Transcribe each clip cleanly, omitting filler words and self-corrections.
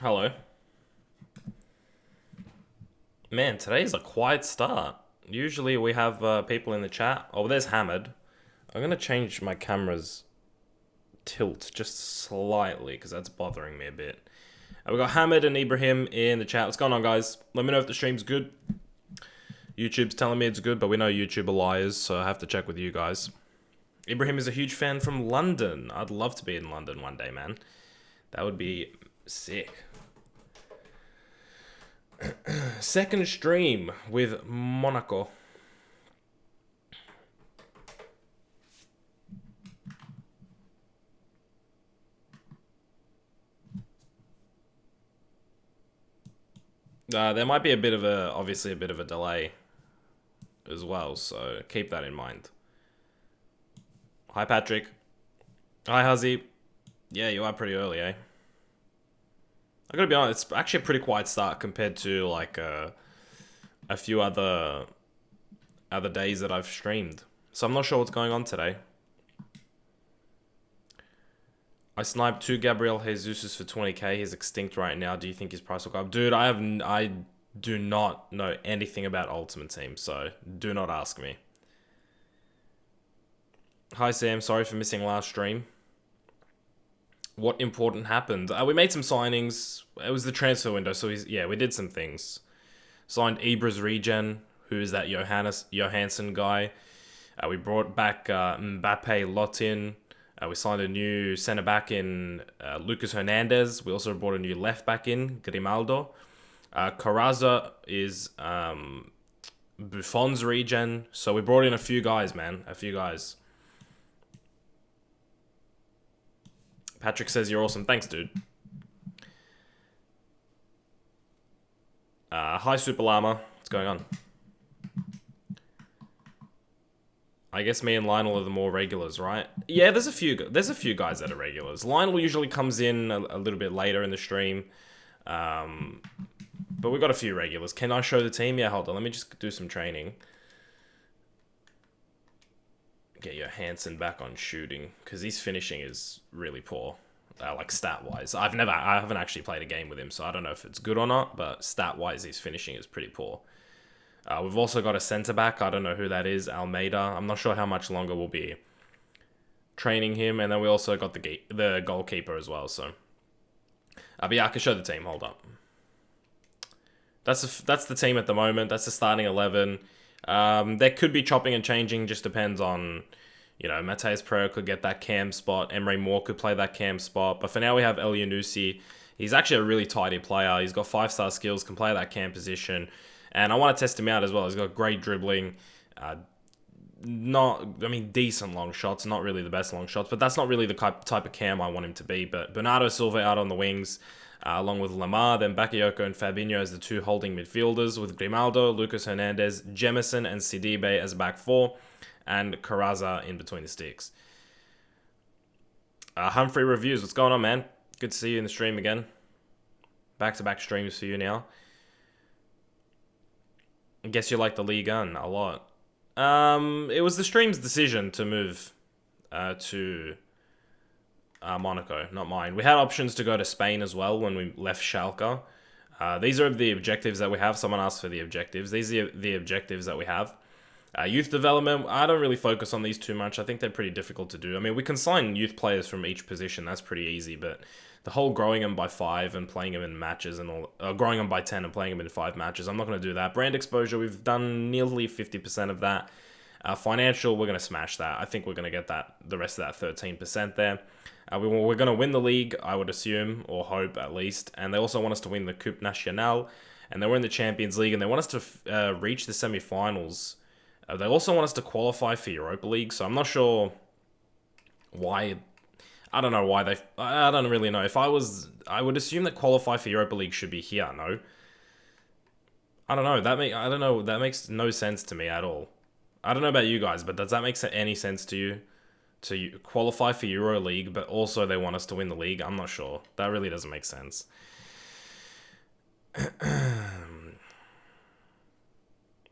Hello. Man, today's a quiet start. Usually we have people in the chat. Oh, there's Hamid. I'm gonna change my camera's tilt just slightly because that's bothering me a bit. We got Hamid and Ibrahim in the chat. What's going on, guys? Let me know if the stream's good. YouTube's telling me it's good, but we know YouTube are liars, so I have to check with you guys. Ibrahim is a huge fan from London. I'd love to be in London one day, man. That would be sick. Second stream with Monaco. There might be obviously a bit of a delay as well, so keep that in mind. Hi, Patrick. Hi, Huzzy. Yeah, you are pretty early, eh? I gotta be honest, it's actually a pretty quiet start compared to like a few other days that I've streamed. So I'm not sure what's going on today. I sniped 2 Gabriel Jesuses for 20k. He's extinct right now. Do you think his price will go up? Dude, I do not know anything about Ultimate Team, so do not ask me. Hi Sam, sorry for missing last stream. What important happened? We made some signings. It was the transfer window, so we did some things. Signed Ibra's regen, who is that Johansson guy. We brought back Mbappe Lotin. We signed a new centre back in Lucas Hernandez. We also brought a new left back in Grimaldo. Carrazza is Buffon's regen. So we brought in a few guys, man. A few guys. Patrick says you're awesome. Thanks, dude. Hi, Super Llama. What's going on? I guess me and Lionel are the more regulars, right? Yeah, there's a few guys that are regulars. Lionel usually comes in a little bit later in the stream. But we've got a few regulars. Can I show the team? Yeah, hold on. Let me just do some training. Get your Hansen back on shooting, because his finishing is really poor, like stat-wise. I haven't actually played a game with him, so I don't know if it's good or not, but stat-wise, his finishing is pretty poor. We've also got a centre-back. I don't know who that is, Almeida. I'm not sure how much longer we'll be training him, and then we also got the goalkeeper as well, so... but yeah, I can show the team, hold up. That's the team at the moment. That's the starting 11. There could be chopping and changing, just depends on, Mateus Pereira could get that cam spot, Emre Moore could play that cam spot, but for now we have El Yunusi. He's actually a really tidy player. He's got 5-star skills, can play that cam position, and I want to test him out as well. He's got great dribbling, decent long shots, not really the best long shots, but that's not really the type of cam I want him to be. But Bernardo Silva out on the wings, along with Lamar, then Bakayoko and Fabinho as the two holding midfielders, with Grimaldo, Lucas Hernandez, Jemison, and Sidibe as back four, and Carrazza in between the sticks. Humphrey Reviews, what's going on, man? Good to see you in the stream again. Back-to-back streams for you now. I guess you like the League One a lot. It was the stream's decision to move to Monaco, not mine. We had options to go to Spain as well when we left Schalke. These are the objectives that we have. Someone asked for the objectives. These are the objectives that we have. Youth development, I don't really focus on these too much. I think they're pretty difficult to do. I mean, we can sign youth players from each position. That's pretty easy, but the whole growing them by 5 and playing them in matches and all, growing them by 10 and playing them in 5 matches, I'm not going to do that. Brand exposure, we've done nearly 50% of that. Financial, we're going to smash that. I think we're going to get the rest of that 13% there. We're going to win the league, I would assume, or hope at least. And they also want us to win the Coupe Nationale. And they were in the Champions League, and they want us to reach the semi-finals. They also want us to qualify for Europa League, so I'm not sure why. I don't know why I don't really know. I would assume that qualify for Europa League should be here. No, I don't know. I don't know. That makes no sense to me at all. I don't know about you guys, but does that make any sense to you? To qualify for Euro League, but also they want us to win the league? I'm not sure. That really doesn't make sense.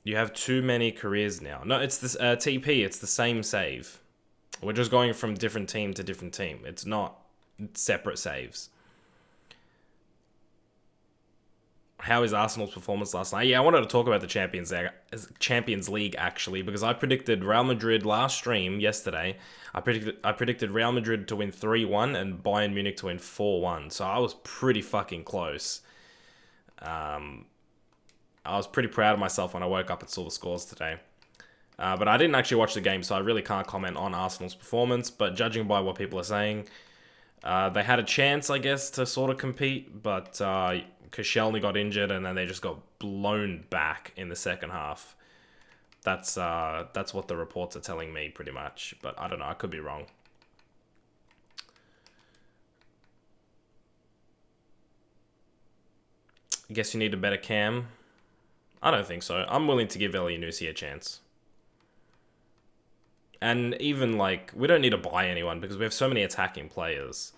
You have too many careers now. No, it's this TP. It's the same save. We're just going from different team to different team. It's not separate saves. How is Arsenal's performance last night? Yeah, I wanted to talk about the Champions League actually, because I predicted Real Madrid last stream yesterday. I predicted Real Madrid to win 3-1 and Bayern Munich to win 4-1. So I was pretty fucking close. I was pretty proud of myself when I woke up and saw the scores today. But I didn't actually watch the game, so I really can't comment on Arsenal's performance. But judging by what people are saying, they had a chance, I guess, to sort of compete, but Koscielny got injured, and then they just got blown back in the second half. That's what the reports are telling me, pretty much. But I don't know, I could be wrong. I guess you need a better cam. I don't think so. I'm willing to give Elyounoussi a chance. And even, like, we don't need to buy anyone because we have so many attacking players.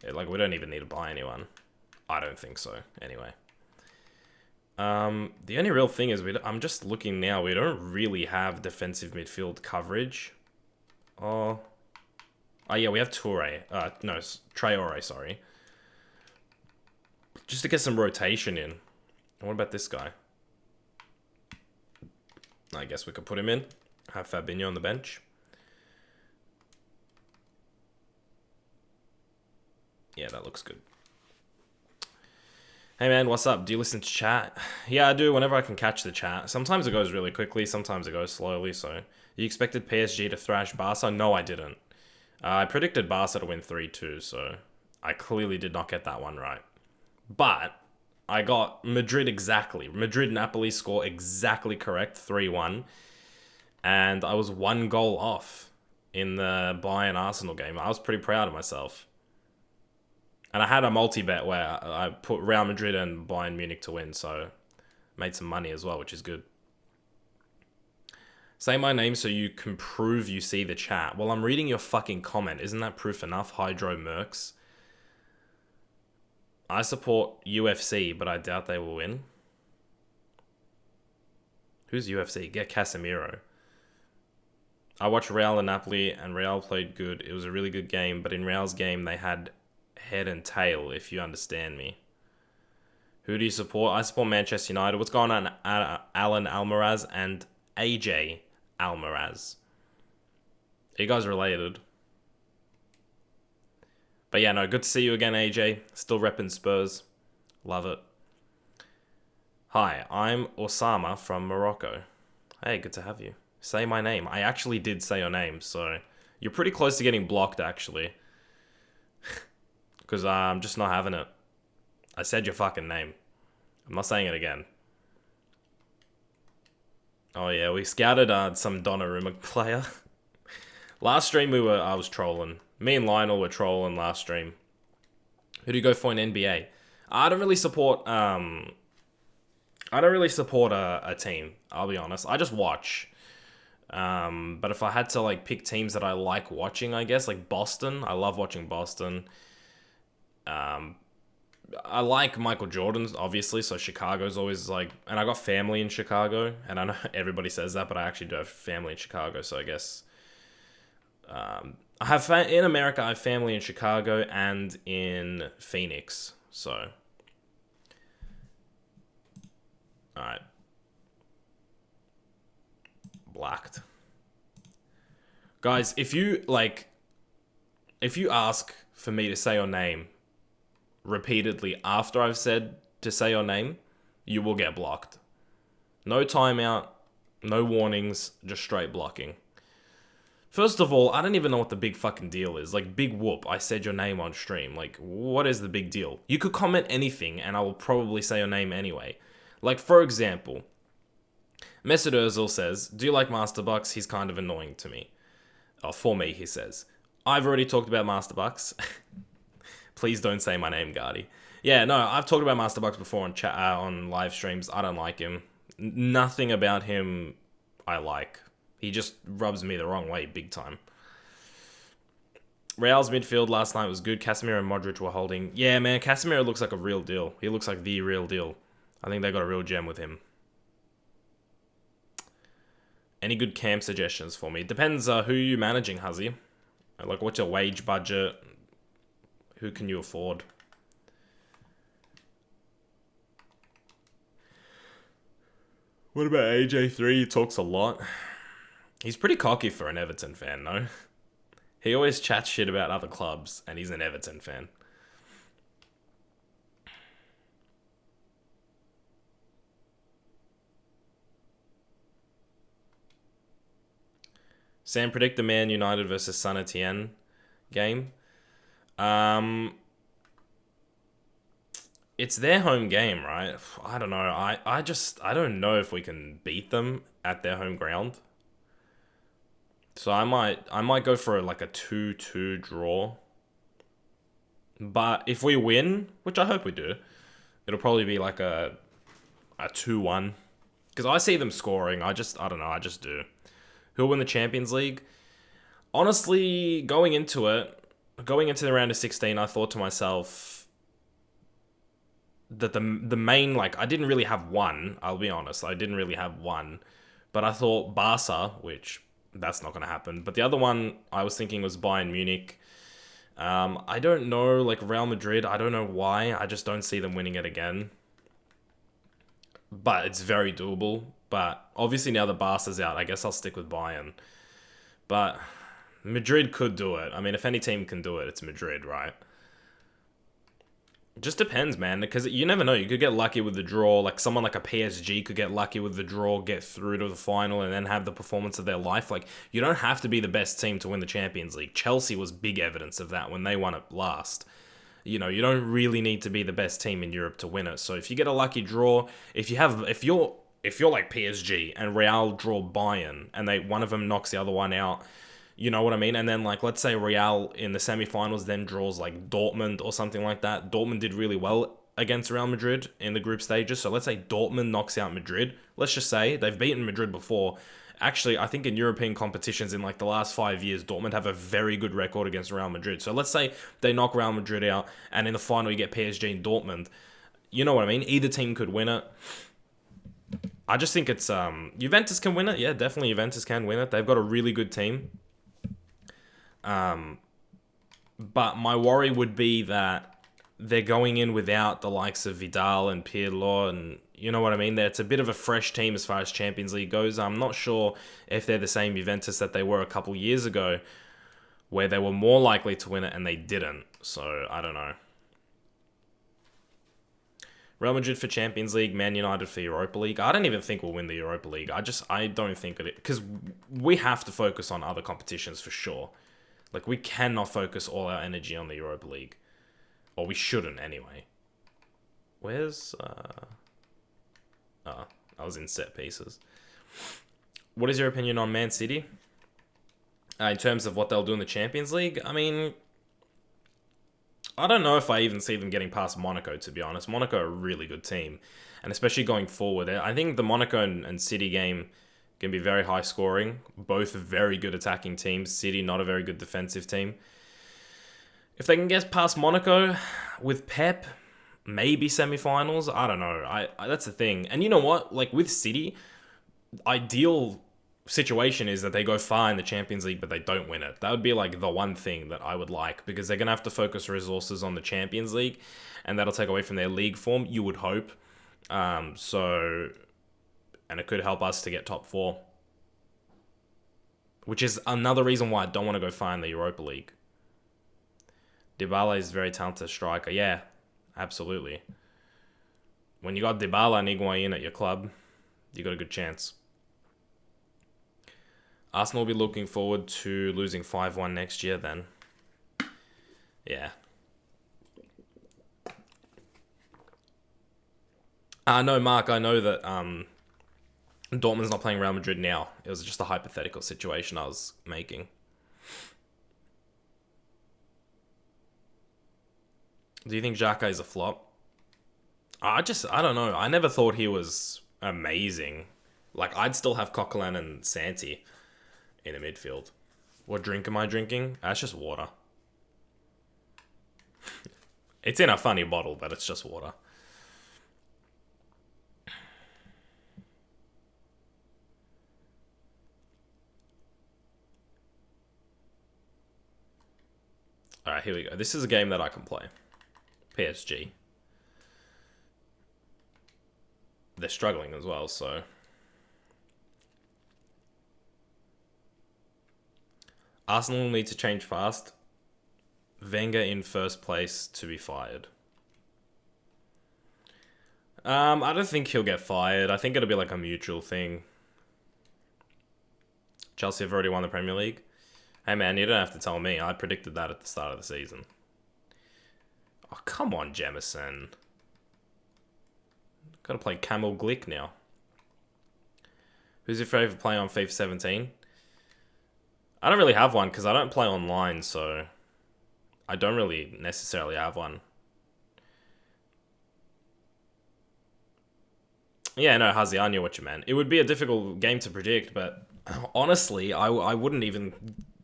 Like, we don't even need to buy anyone. I don't think so, anyway. The only real thing is, I'm just looking now, we don't really have defensive midfield coverage. Oh yeah, we have Traore, sorry. Just to get some rotation in. And what about this guy? I guess we could put him in. Have Fabinho on the bench. Yeah, that looks good. Hey man, what's up? Do you listen to chat? Yeah, I do whenever I can catch the chat. Sometimes it goes really quickly, sometimes it goes slowly, so... You expected PSG to thrash Barca? No, I didn't. I predicted Barca to win 3-2, so... I clearly did not get that one right. But, I got Madrid exactly. Madrid-Napoli score exactly correct, 3-1. And I was 1 goal off in the Bayern-Arsenal game. I was pretty proud of myself. And I had a multi-bet where I put Real Madrid and Bayern Munich to win, so made some money as well, which is good. Say my name so you can prove you see the chat. Well, I'm reading your fucking comment. Isn't that proof enough, Hydro Mercs? I support UFC, but I doubt they will win. Who's UFC? Get Casemiro. I watched Real and Napoli, and Real played good. It was a really good game, but in Real's game, they had head and tail, if you understand me. Who do you support? I support Manchester United. What's going on, Alan Almaraz and AJ Almaraz? Are you guys related? But yeah, no, good to see you again, AJ. Still repping Spurs. Love it. Hi, I'm Osama from Morocco. Hey, good to have you. Say my name. I actually did say your name, so you're pretty close to getting blocked, actually. Because I'm just not having it. I said your fucking name. I'm not saying it again. Oh yeah, we scouted some Donnarumma player. Last stream I was trolling. Me and Lionel were trolling last stream. Who do you go for in NBA? I don't really support a team, I'll be honest. I just watch. But if I had to like pick teams that I like watching, I guess, like Boston. I love watching Boston. I like Michael Jordan, obviously, so Chicago's always like... And I got family in Chicago, and I know everybody says that, but I actually do have family in Chicago, so I guess... I have in America, I have family in Chicago and in Phoenix, so... Alright. Blacked. Guys, if you ask for me to say your name repeatedly after I've said to say your name, you will get blocked. No timeout, no warnings, just straight blocking. First of all, I don't even know what the big fucking deal is. Like, big whoop, I said your name on stream. Like, what is the big deal? You could comment anything and I will probably say your name anyway. Like, for example, Mesut Ozil says, do you like Masterbucks? He's kind of annoying to me. Oh, for me, he says. I've already talked about Masterbucks. Please don't say my name, Gardy. Yeah, no, I've talked about Masterbucks before on chat, on live streams. I don't like him. Nothing about him I like. He just rubs me the wrong way, big time. Real's midfield last night was good. Casemiro and Modric were holding. Yeah, man, Casemiro looks like a real deal. He looks like the real deal. I think they got a real gem with him. Any good camp suggestions for me? Depends who you're managing, Huzzy. Like, what's your wage budget? Who can you afford? What about AJ3? He talks a lot. He's pretty cocky for an Everton fan, no? He always chats shit about other clubs, and he's an Everton fan. Sam, predict the Man United versus Saint Etienne game. It's their home game, right? I don't know. I don't know if we can beat them at their home ground. So I might go for like a 2-2 draw. But if we win, which I hope we do, it'll probably be like a 2-1. Because I see them scoring. I don't know. I just do. Who'll win the Champions League? Honestly, going into the round of 16, I thought to myself that the main, like, I didn't really have one. I'll be honest. I didn't really have one. But I thought Barca, which that's not going to happen. But the other one I was thinking was Bayern Munich. I don't know, like Real Madrid, I don't know why. I just don't see them winning it again. But it's very doable. But obviously now the Barca's out, I guess I'll stick with Bayern. But Madrid could do it. I mean, if any team can do it, it's Madrid, right? It just depends, man, because you never know. You could get lucky with the draw. Like someone like a PSG could get lucky with the draw, get through to the final, and then have the performance of their life. Like, you don't have to be the best team to win the Champions League. Chelsea was big evidence of that when they won it last. You know, you don't really need to be the best team in Europe to win it. So if you get a lucky draw, if you're like PSG and Real draw Bayern and one of them knocks the other one out, you know what I mean? And then, like, let's say Real in the semi-finals then draws, like, Dortmund or something like that. Dortmund did really well against Real Madrid in the group stages. So let's say Dortmund knocks out Madrid. Let's just say they've beaten Madrid before. Actually, I think in European competitions in, like, the last 5 years, Dortmund have a very good record against Real Madrid. So let's say they knock Real Madrid out, and in the final you get PSG and Dortmund. You know what I mean? Either team could win it. I just think it's... Juventus can win it. Yeah, definitely Juventus can win it. They've got a really good team. But my worry would be that they're going in without the likes of Vidal and Pirlo, and you know what I mean? It's a bit of a fresh team as far as Champions League goes. I'm not sure if they're the same Juventus that they were a couple years ago, where they were more likely to win it and they didn't. So, I don't know. Real Madrid for Champions League, Man United for Europa League. I don't even think we'll win the Europa League. I don't think it... Because we have to focus on other competitions for sure. Like, we cannot focus all our energy on the Europa League. Or we shouldn't, anyway. Where's... Oh, I was in set pieces. What is your opinion on Man City? In terms of what they'll do in the Champions League? I mean... I don't know if I even see them getting past Monaco, to be honest. Monaco are a really good team. And especially going forward. I think the Monaco and City game... can be very high scoring. Both very good attacking teams. City, not a very good defensive team. If they can get past Monaco with Pep, maybe semi-finals. I don't know. That's the thing. And you know what? Like with City, ideal situation is that they go far in the Champions League, but they don't win it. That would be like the one thing that I would like, because they're going to have to focus resources on the Champions League, and that'll take away from their league form, you would hope. And it could help us to get top 4. Which is another reason why I don't want to go far in the Europa League. Dybala is a very talented striker. Yeah, absolutely. When you got Dybala and Higuain at your club, you got a good chance. Arsenal will be looking forward to losing 5-1 next year then. Yeah. No, Mark, I know that... Dortmund's not playing Real Madrid now. It was just a hypothetical situation I was making. Do you think Xhaka is a flop? I don't know. I never thought he was amazing. Like, I'd still have Coquelin and Santi in the midfield. What drink am I drinking? That's just water. It's in a funny bottle, but it's just water. Alright, here we go. This is a game that I can play. PSG. They're struggling as well, so... Arsenal need to change fast. Wenger in first place to be fired. I don't think he'll get fired. I think it'll be like a mutual thing. Chelsea have already won the Premier League. Hey man, you don't have to tell me. I predicted that at the start of the season. Oh, come on, Jemison. Gotta play Camel Glick now. Who's your favourite player on FIFA 17? I don't really have one because I don't play online, so I don't really necessarily have one. Yeah, no, Hazi, I knew what you meant. It would be a difficult game to predict, but honestly, I wouldn't even...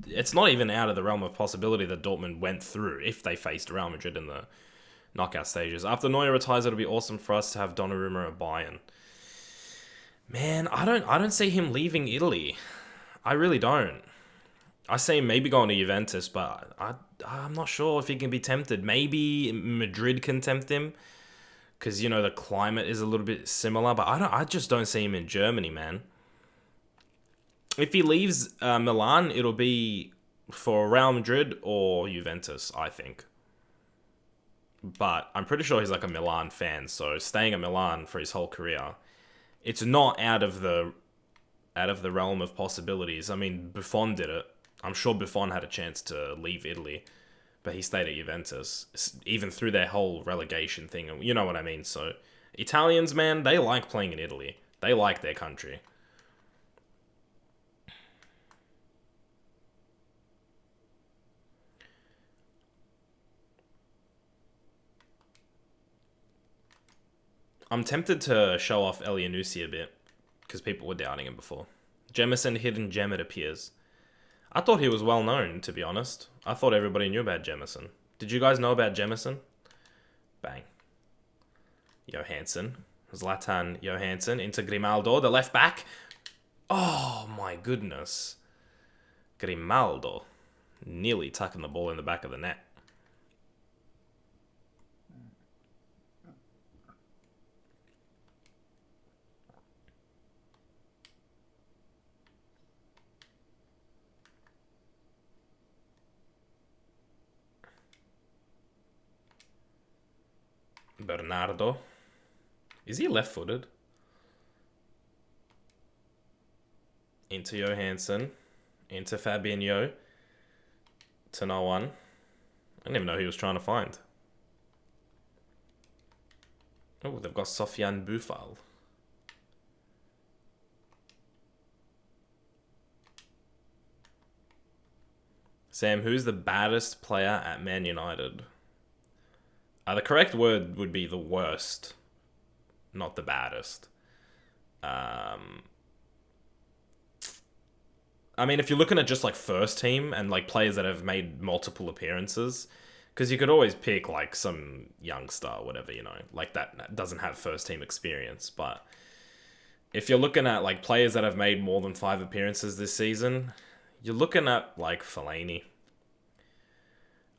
It's not even out of the realm of possibility that Dortmund went through if they faced Real Madrid in the knockout stages. After Neuer retires, it'll be awesome for us to have Donnarumma at Bayern. Man, I don't see him leaving Italy. I really don't. I see him maybe going to Juventus, but I'm not sure if he can be tempted. Maybe Madrid can tempt him, because, you know, the climate is a little bit similar, but I just don't see him in Germany, man. If he leaves Milan, it'll be for Real Madrid or Juventus, I think. But I'm pretty sure he's like a Milan fan, so staying at Milan for his whole career, it's not out of the realm of possibilities. I mean, Buffon did it. I'm sure Buffon had a chance to leave Italy, but he stayed at Juventus, even through their whole relegation thing. You know what I mean? So Italians, man, they like playing in Italy. They like their country. I'm tempted to show off Elianusi a bit, because people were doubting him before. Jemison hidden gem, it appears. I thought he was well known, to be honest. I thought everybody knew about Jemison. Did you guys know about Jemison? Bang. Johansson. Zlatan Johansson into Grimaldo, the left back. Oh my goodness. Grimaldo. Nearly tucking the ball in the back of the net. Bernardo. Is he left-footed? Into Johansson. Into Fabinho. To no one. I didn't even know who he was trying to find. Oh, they've got Sofiane Boufal. Sam, who's the baddest player at Man United? The correct word would be the worst, not the baddest. I mean, if you're looking at just like first team and like players that have made multiple appearances, because you could always pick like some youngster or whatever, you know, like that doesn't have first team experience. But if you're looking at like players that have made more than 5 appearances this season, you're looking at like Fellaini.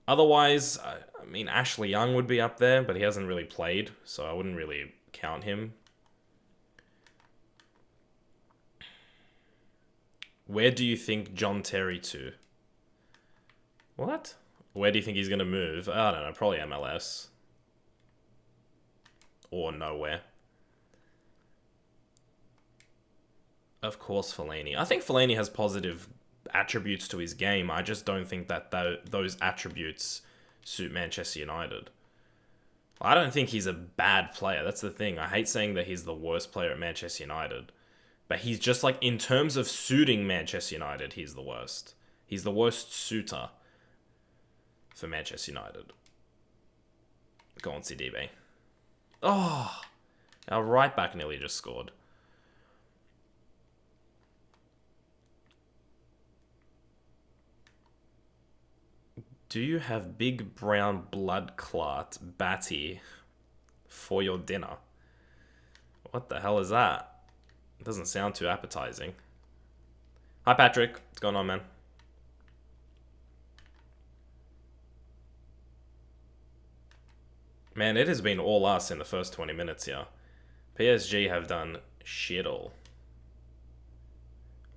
Otherwise, I mean, Ashley Young would be up there, but he hasn't really played, so I wouldn't really count him. Where do you think John Terry to? What? Where do you think he's going to move? I don't know, probably MLS. Or nowhere. Of course, Fellaini. I think Fellaini has positive attributes to his game. I just don't think that those attributes suit Manchester United. I don't think he's a bad player. That's the thing. I hate saying that he's the worst player at Manchester United. But he's just like, in terms of suiting Manchester United, he's the worst. He's the worst suitor for Manchester United. Go on, CDB. Oh, our right back nearly just scored. Do you have big brown blood clot batty for your dinner? What the hell is that? It doesn't sound too appetizing. Hi, Patrick. What's going on, man? Man, it has been all us in the first 20 minutes here. PSG have done shit all.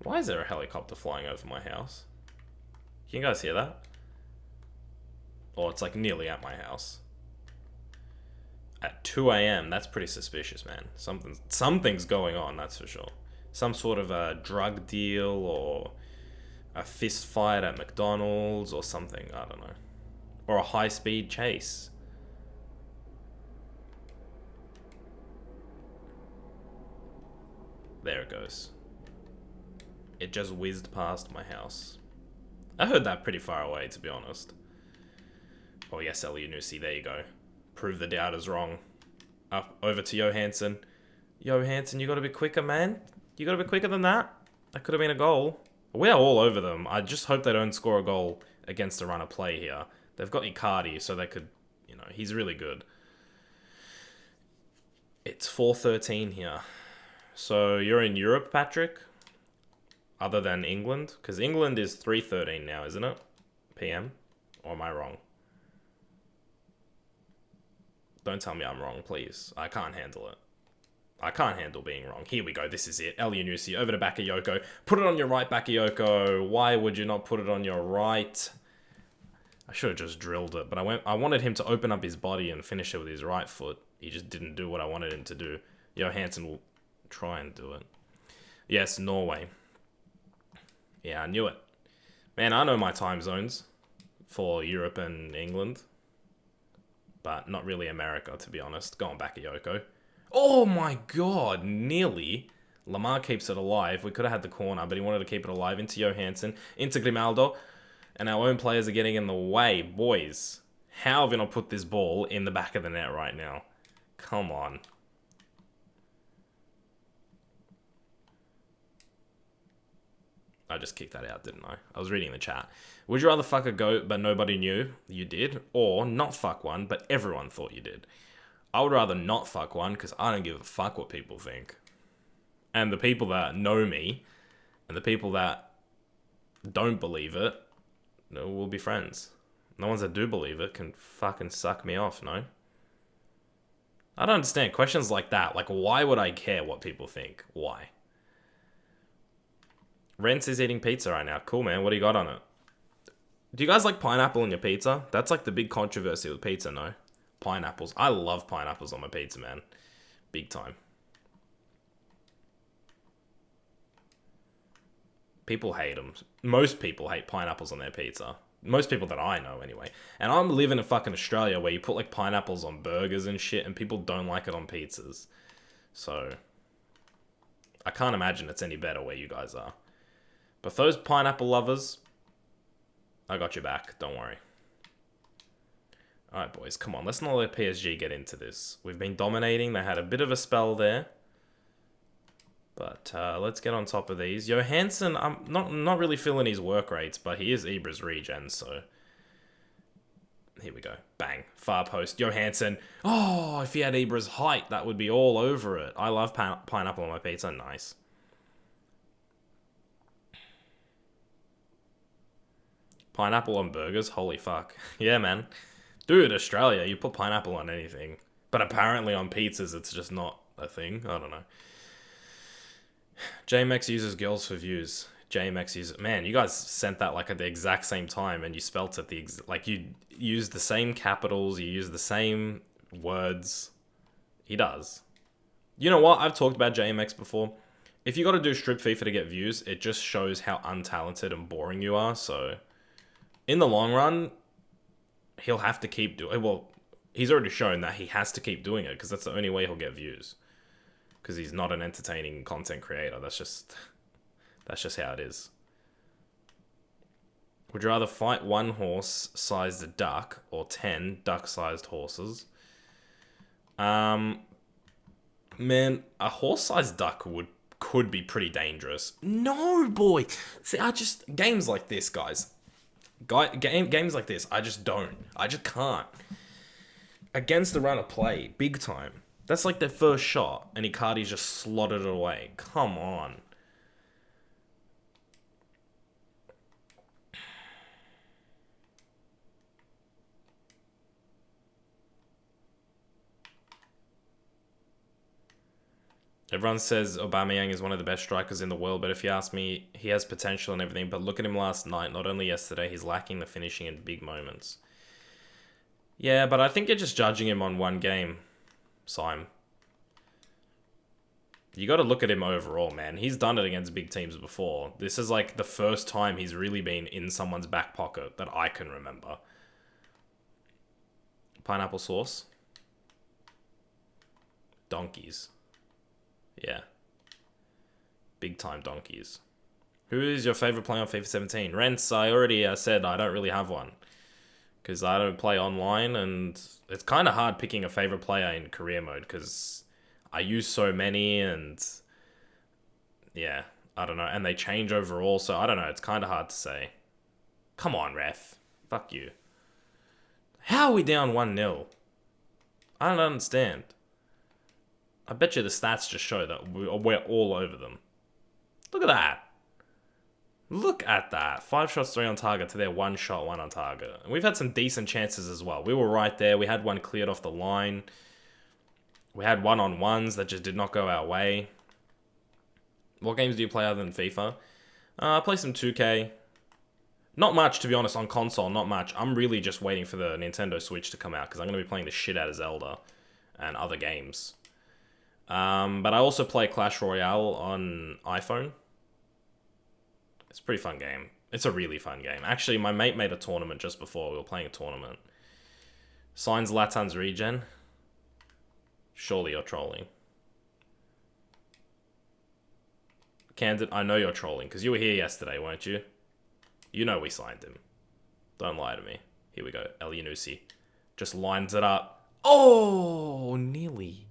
Why is there a helicopter flying over my house? Can you guys hear that? Or it's like nearly at my house. At 2 a.m. That's pretty suspicious, man. Something's going on, that's for sure. Some sort of a drug deal or a fist fight at McDonald's or something. I don't know. Or a high-speed chase. There it goes. It just whizzed past my house. I heard that pretty far away, to be honest. Oh yes, Elyounoussi, there you go. Prove the doubters wrong. Up over to Johansson. Johansson, you gotta be quicker, man. You gotta be quicker than that. That could have been a goal. We're all over them. I just hope they don't score a goal against the run of play here. They've got Icardi, so they could, you know, he's really good. It's 4:13 here. So you're in Europe, Patrick? Other than England? Because England is 3:13 now, isn't it? PM? Or am I wrong? Don't tell me I'm wrong, please. I can't handle it. I can't handle being wrong. Here we go. This is it. Elyounoussi over to Bakayoko. Put it on your right, Bakayoko. Why would you not put it on your right? I should have just drilled it, but I wanted him to open up his body and finish it with his right foot. He just didn't do what I wanted him to do. Johansson will try and do it. Yes, Norway. Yeah, I knew it. Man, I know my time zones for Europe and England. But not really America, to be honest. Go on, Bakayoko. Oh my god, nearly. Lamar keeps it alive. We could have had the corner, but he wanted to keep it alive. Into Johansson, into Grimaldo. And our own players are getting in the way. Boys, how have we not put this ball in the back of the net right now? Come on. I just kicked that out, didn't I? I was reading the chat. Would you rather fuck a goat but nobody knew you did, or not fuck one but everyone thought you did? I would rather not fuck one because I don't give a fuck what people think. And the people that know me and the people that don't believe it, no, we'll be friends. The ones that do believe it can fucking suck me off, no? I don't understand questions like that. Like, why would I care what people think? Why? Rents is eating pizza right now. Cool, man. What do you got on it? Do you guys like pineapple on your pizza? That's like the big controversy with pizza, no? Pineapples. I love pineapples on my pizza, man. Big time. People hate them. Most people hate pineapples on their pizza. Most people that I know, anyway. And I'm living in fucking Australia where you put like pineapples on burgers and shit and people don't like it on pizzas. So, I can't imagine it's any better where you guys are. But those pineapple lovers, I got your back. Don't worry. Alright, boys. Come on. Let's not let PSG get into this. We've been dominating. They had a bit of a spell there. But let's get on top of these. Johansson, I'm not really feeling his work rates, but he is Ibra's regen, so... Here we go. Bang. Far post. Johansson. Oh, if he had Ibra's height, that would be all over it. I love pineapple on my pizza. Nice. Pineapple on burgers? Holy fuck. Yeah, man. Dude, Australia, you put pineapple on anything. But apparently on pizzas, it's just not a thing. I don't know. JMX uses girls for views. JMX uses... Man, you guys sent that like at the exact same time and you spelt it like you used the same capitals, you used the same words. He does. You know what? I've talked about JMX before. If you got to do strip FIFA to get views, it just shows how untalented and boring you are, so... In the long run, he'll have to keep doing... Well, he's already shown that he has to keep doing it because that's the only way he'll get views. Because he's not an entertaining content creator. That's just how it is. Would you rather fight one horse-sized duck or 10 duck-sized horses? Man, a horse-sized duck could be pretty dangerous. No, boy. See, games like this, guys. Games like this, I just can't. Against the run of play, big time. That's like their first shot, and Icardi's just slotted it away. Come on. Everyone says Aubameyang is one of the best strikers in the world, but if you ask me, he has potential and everything. But look at him last night, not only yesterday, he's lacking the finishing in big moments. Yeah, but I think you're just judging him on one game, Sime. You got to look at him overall, man. He's done it against big teams before. This is like the first time he's really been in someone's back pocket that I can remember. Pineapple sauce. Donkeys. Yeah. Big time donkeys. Who is your favorite player on FIFA 17? Rents, I already said I don't really have one. Because I don't play online, and it's kind of hard picking a favorite player in career mode, because I use so many, and yeah, I don't know. And they change overall, so I don't know. It's kind of hard to say. Come on, ref. Fuck you. How are we down 1-0? I don't understand. I bet you the stats just show that we're all over them. Look at that. Look at that. 5 shots, 3 on target to their 1 shot, 1 on target. And we've had some decent chances as well. We were right there. We had one cleared off the line. We had 1-on-1s that just did not go our way. What games do you play other than FIFA? I play some 2K. Not much, to be honest, on console. Not much. I'm really just waiting for the Nintendo Switch to come out, because I'm going to be playing the shit out of Zelda and other games. But I also play Clash Royale on iPhone. It's a pretty fun game. It's a really fun game. Actually, my mate made a tournament just before. We were playing a tournament. Signs Latan's regen. Surely you're trolling. Candid, I know you're trolling, because you were here yesterday, weren't you? You know we signed him. Don't lie to me. Here we go. El Yanusi. Just lines it up. Oh, nearly.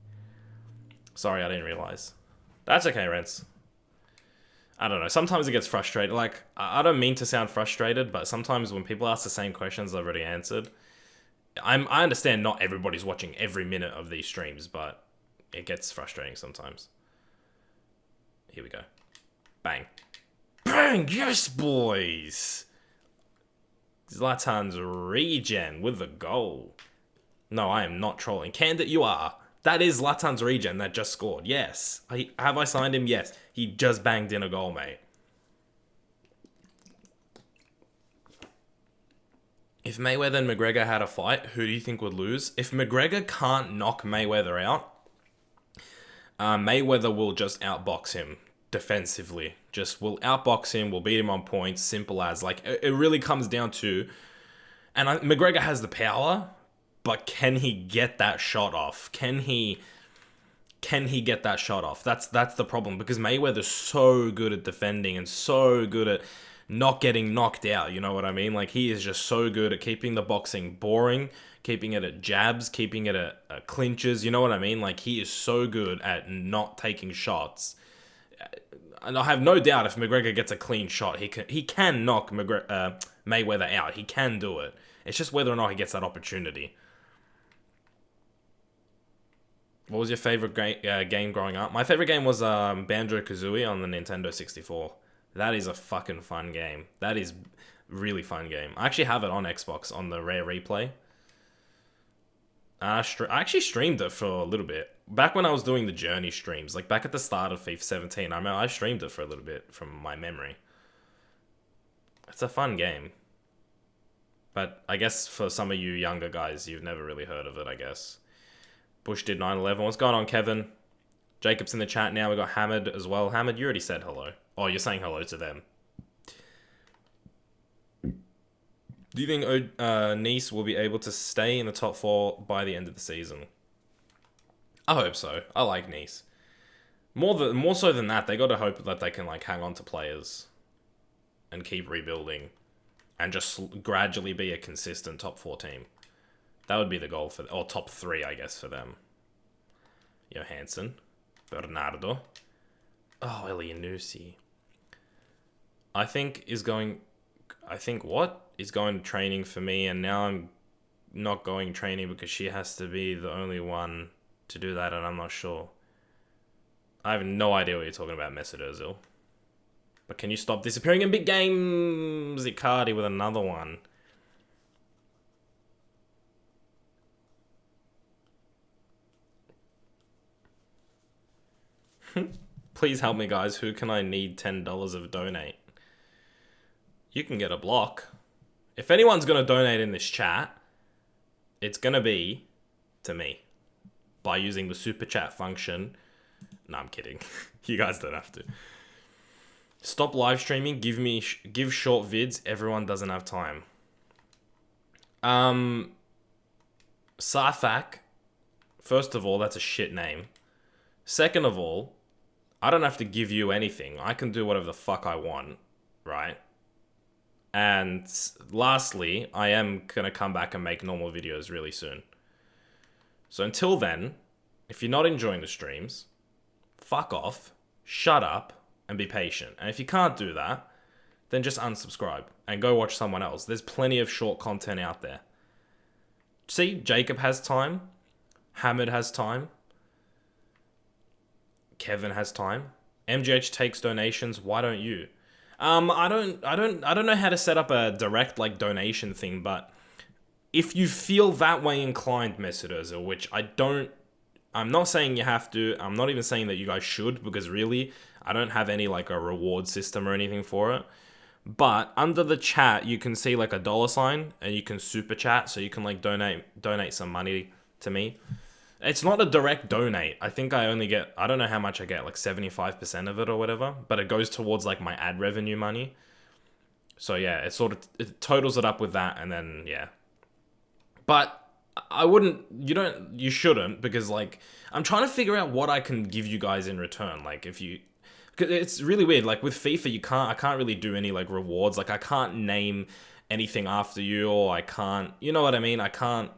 Sorry, I didn't realize. That's okay, Rents. I don't know. Sometimes it gets frustrated. Like, I don't mean to sound frustrated, but sometimes when people ask the same questions I've already answered, I understand not everybody's watching every minute of these streams, but it gets frustrating sometimes. Here we go. Bang. Bang! Yes, boys! Zlatan's regen with the goal. No, I am not trolling. Candid, you are. That is Zlatan's regen that just scored. Yes. Have I signed him? Yes. He just banged in a goal, mate. If Mayweather and McGregor had a fight, who do you think would lose? If McGregor can't knock Mayweather out, Mayweather will just outbox him defensively. Just will outbox him, will beat him on points, simple as. Like, it really comes down to... And McGregor has the power, but can he get that shot off? Can he get that shot off? That's the problem, because Mayweather's so good at defending and so good at not getting knocked out, you know what I mean? Like, he is just so good at keeping the boxing boring, keeping it at jabs, keeping it at clinches, you know what I mean? Like, he is so good at not taking shots. And I have no doubt if McGregor gets a clean shot, he can knock Mayweather out. He can do it. It's just whether or not he gets that opportunity. What was your favorite game growing up? My favorite game was Banjo-Kazooie on the Nintendo 64. That is a fucking fun game. That is really fun game. I actually have it on Xbox on the Rare Replay. I actually streamed it for a little bit. Back when I was doing the Journey streams, like back at the start of FIFA 17, I remember I streamed it for a little bit from my memory. It's a fun game. But I guess for some of you younger guys, you've never really heard of it, I guess. Bush did 9/11. What's going on, Kevin? Jacob's in the chat now. We got Hamid as well. Hamid, you already said hello. Oh, you're saying hello to them. Do you think Nice will be able to stay in the top 4 by the end of the season? I hope so. I like Nice. More so than that, they got to hope that they can like hang on to players and keep rebuilding and just gradually be a consistent top 4 team. That would be the goal for, or top 3, I guess, for them. Johansson, Bernardo. Oh, Elianusi. I think what is going to training for me, and now I'm not going training because she has to be the only one to do that, and I'm not sure. I have no idea what you're talking about, Mesut Ozil. But can you stop disappearing in big games? Icardi with another one. Please help me, guys. Who can I need $10 of donate? You can get a block. If anyone's going to donate in this chat, it's going to be to me by using the super chat function. No, I'm kidding. You guys don't have to. Stop live streaming. Give short vids. Everyone doesn't have time. Sarthak. First of all, that's a shit name. Second of all, I don't have to give you anything. I can do whatever the fuck I want, right? And lastly, I am gonna come back and make normal videos really soon. So until then, if you're not enjoying the streams, fuck off, shut up, and be patient. And if you can't do that, then just unsubscribe and go watch someone else. There's plenty of short content out there. See, Jacob has time. Hamid has time. Kevin has time. MGH takes donations. Why don't you? I don't know how to set up a direct like donation thing, but if you feel that way inclined, Messedoza, which I'm not saying you have to. I'm not even saying that you guys should, because really, I don't have any like a reward system or anything for it. But under the chat, you can see like a $sign, and you can super chat, so you can like donate some money to me. It's not a direct donate. I think I only get, I don't know how much I get, like 75% of it or whatever, but it goes towards like my ad revenue money. So yeah, it totals it up with that, and then yeah. But you shouldn't, because like, I'm trying to figure out what I can give you guys in return. Like cause it's really weird. Like with FIFA, I can't really do any like rewards. Like I can't name anything after you, or I can't, you know what I mean? I can't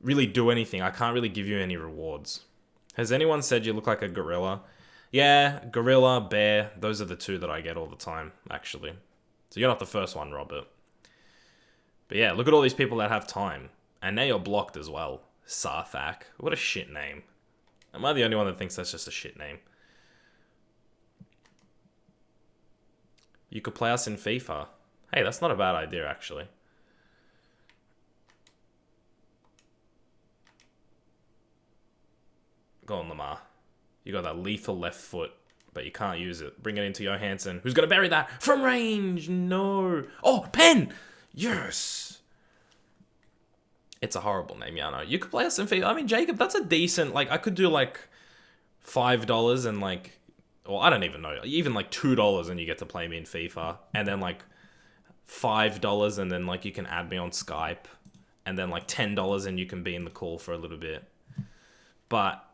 really do anything. I can't really give you any rewards. Has anyone said you look like a gorilla? Yeah, gorilla, bear, those are the two that I get all the time, actually. So you're not the first one, Robert. But yeah, look at all these people that have time. And now you're blocked as well. Sarthak. What a shit name. Am I the only one that thinks that's just a shit name? You could play us in FIFA. Hey, that's not a bad idea, actually. Go on, Lamar. You got that lethal left foot, but you can't use it. Bring it into Johansson, who's going to bury that from range. No. Oh, pen. Yes. It's a horrible name, yeah, I know. You could play us in FIFA. I mean, Jacob, that's a decent, like, I could do, like, $5 and, like, or I don't even know, even, like, $2 and you get to play me in FIFA. And then, like, $5 and then, like, you can add me on Skype. And then, like, $10 and you can be in the call for a little bit. But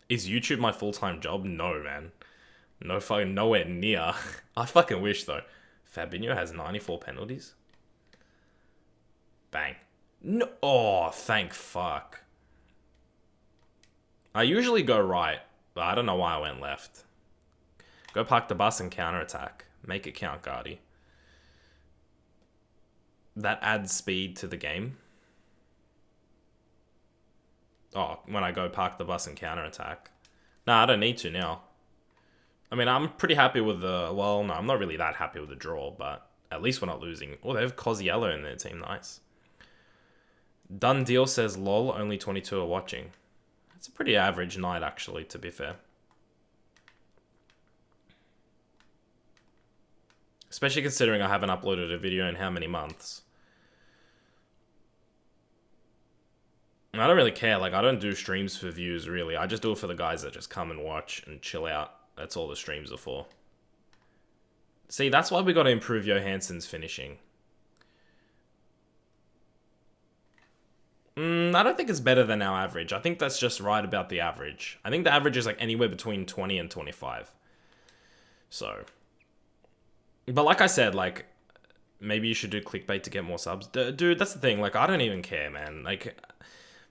is YouTube my full-time job? No, man. No fucking nowhere near. I fucking wish, though. Fabinho has 94 penalties. Bang. No. Oh, thank fuck. I usually go right, but I don't know why I went left. Go park the bus and counterattack. Make it count, Guardy. That adds speed to the game. Oh, when I go park the bus and counterattack. Nah, I don't need to now. I mean, I'm pretty happy with the... Well, no, I'm not really that happy with the draw, but at least we're not losing. Oh, they have Cosiello in their team. Nice. Done deal says, lol, only 22 are watching. It's a pretty average night, actually, to be fair. Especially considering I haven't uploaded a video in how many months. And I don't really care. Like, I don't do streams for views, really. I just do it for the guys that just come and watch and chill out. That's all the streams are for. See, that's why we got to improve Johansson's finishing. I don't think it's better than our average. I think that's just right about the average. I think the average is like anywhere between 20 and 25. So. But like I said, like, maybe you should do clickbait to get more subs. Dude, that's the thing. Like, I don't even care, man. Like,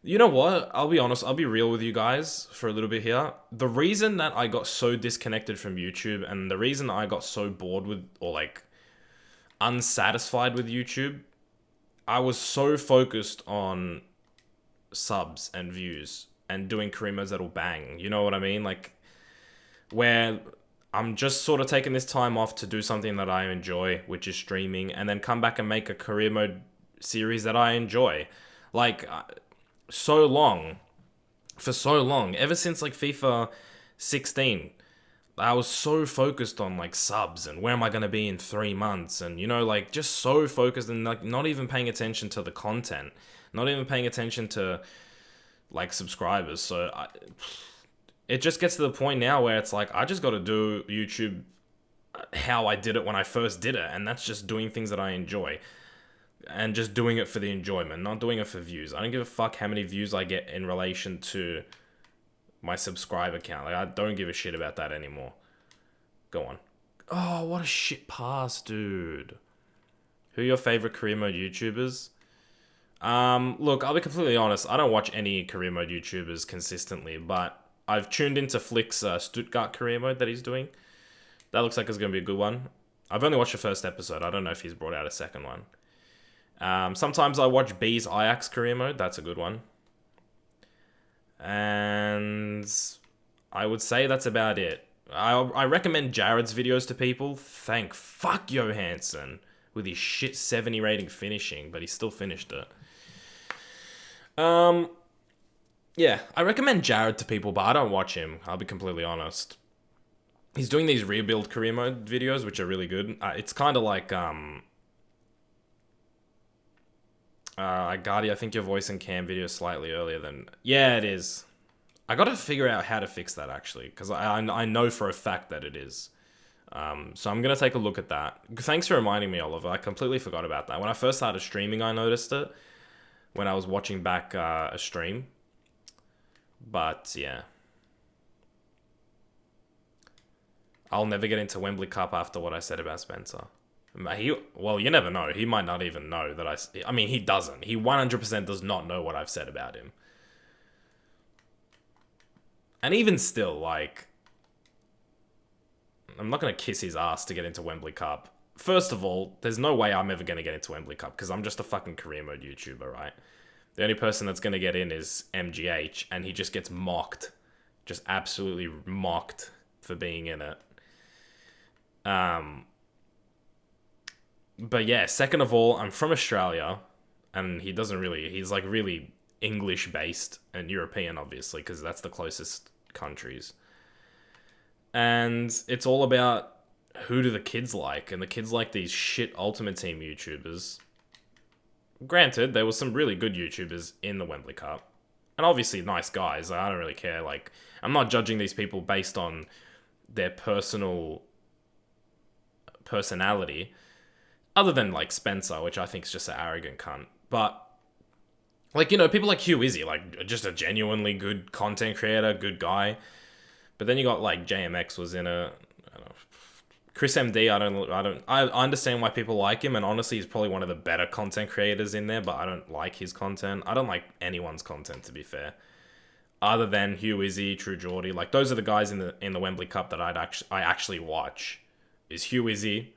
you know what? I'll be honest. I'll be real with you guys for a little bit here. The reason that I got so disconnected from YouTube, and the reason I got so bored with, or like, unsatisfied with YouTube, I was so focused on subs and views and doing career modes that'll bang. You know what I mean? Like, where I'm just sort of taking this time off to do something that I enjoy, which is streaming, and then come back and make a career mode series that I enjoy. Like, for so long, ever since like FIFA 16. I was so focused on like subs and where am I going to be in 3 months, and like just so focused and like not even paying attention to the content, not even paying attention to like subscribers. So it just gets to the point now where it's like I just got to do YouTube how I did it when I first did it, and that's just doing things that I enjoy and just doing it for the enjoyment, not doing it for views. I don't give a fuck how many views I get in relation to my subscriber count. Like, I don't give a shit about that anymore. Go on. Oh, what a shit pass, dude. Who are your favorite career mode YouTubers? Look, I'll be completely honest. I don't watch any career mode YouTubers consistently, but I've tuned into Flick's Stuttgart career mode that he's doing. That looks like it's going to be a good one. I've only watched the first episode. I don't know if he's brought out a second one. Sometimes I watch B's Ajax career mode. That's a good one. And I would say that's about it. I recommend Jared's videos to people. Thank fuck Johansson with his shit 70 rating finishing, but he still finished it. Yeah, I recommend Jared to people, but I don't watch him. I'll be completely honest. He's doing these rebuild career mode videos, which are really good. It's kind of like Guardy, I think your voice and cam video is slightly earlier than... Yeah, it is. I got to figure out how to fix that, actually, because I know for a fact that it is. So I'm going to take a look at that. Thanks for reminding me, Oliver. I completely forgot about that. When I first started streaming, I noticed it when I was watching back a stream. But, yeah. I'll never get into Wembley Cup after what I said about Spencer. Well, you never know. He might not even know that I mean, he doesn't. He 100% does not know what I've said about him. And even still, like, I'm not going to kiss his ass to get into Wembley Cup. First of all, there's no way I'm ever going to get into Wembley Cup because I'm just a fucking career mode YouTuber, right? The only person that's going to get in is MGH, and he just gets mocked. Just absolutely mocked for being in it. But yeah, second of all, I'm from Australia, and he's like really English-based and European, obviously, because that's the closest countries. And it's all about who do the kids like, and the kids like these shit Ultimate Team YouTubers. Granted, there was some really good YouTubers in the Wembley Cup, and obviously nice guys. I don't really care. Like, I'm not judging these people based on their personality, other than like Spencer, which I think is just an arrogant cunt. But like, people like Hugh Izzy, like just a genuinely good content creator, good guy. But then you got like JMX was in a, I don't know, Chris MD. I understand why people like him, and honestly, he's probably one of the better content creators in there. But I don't like his content. I don't like anyone's content, to be fair, other than Hugh Izzy, True Geordie. Like, those are the guys in the Wembley Cup that I actually watch. Is Hugh Izzy.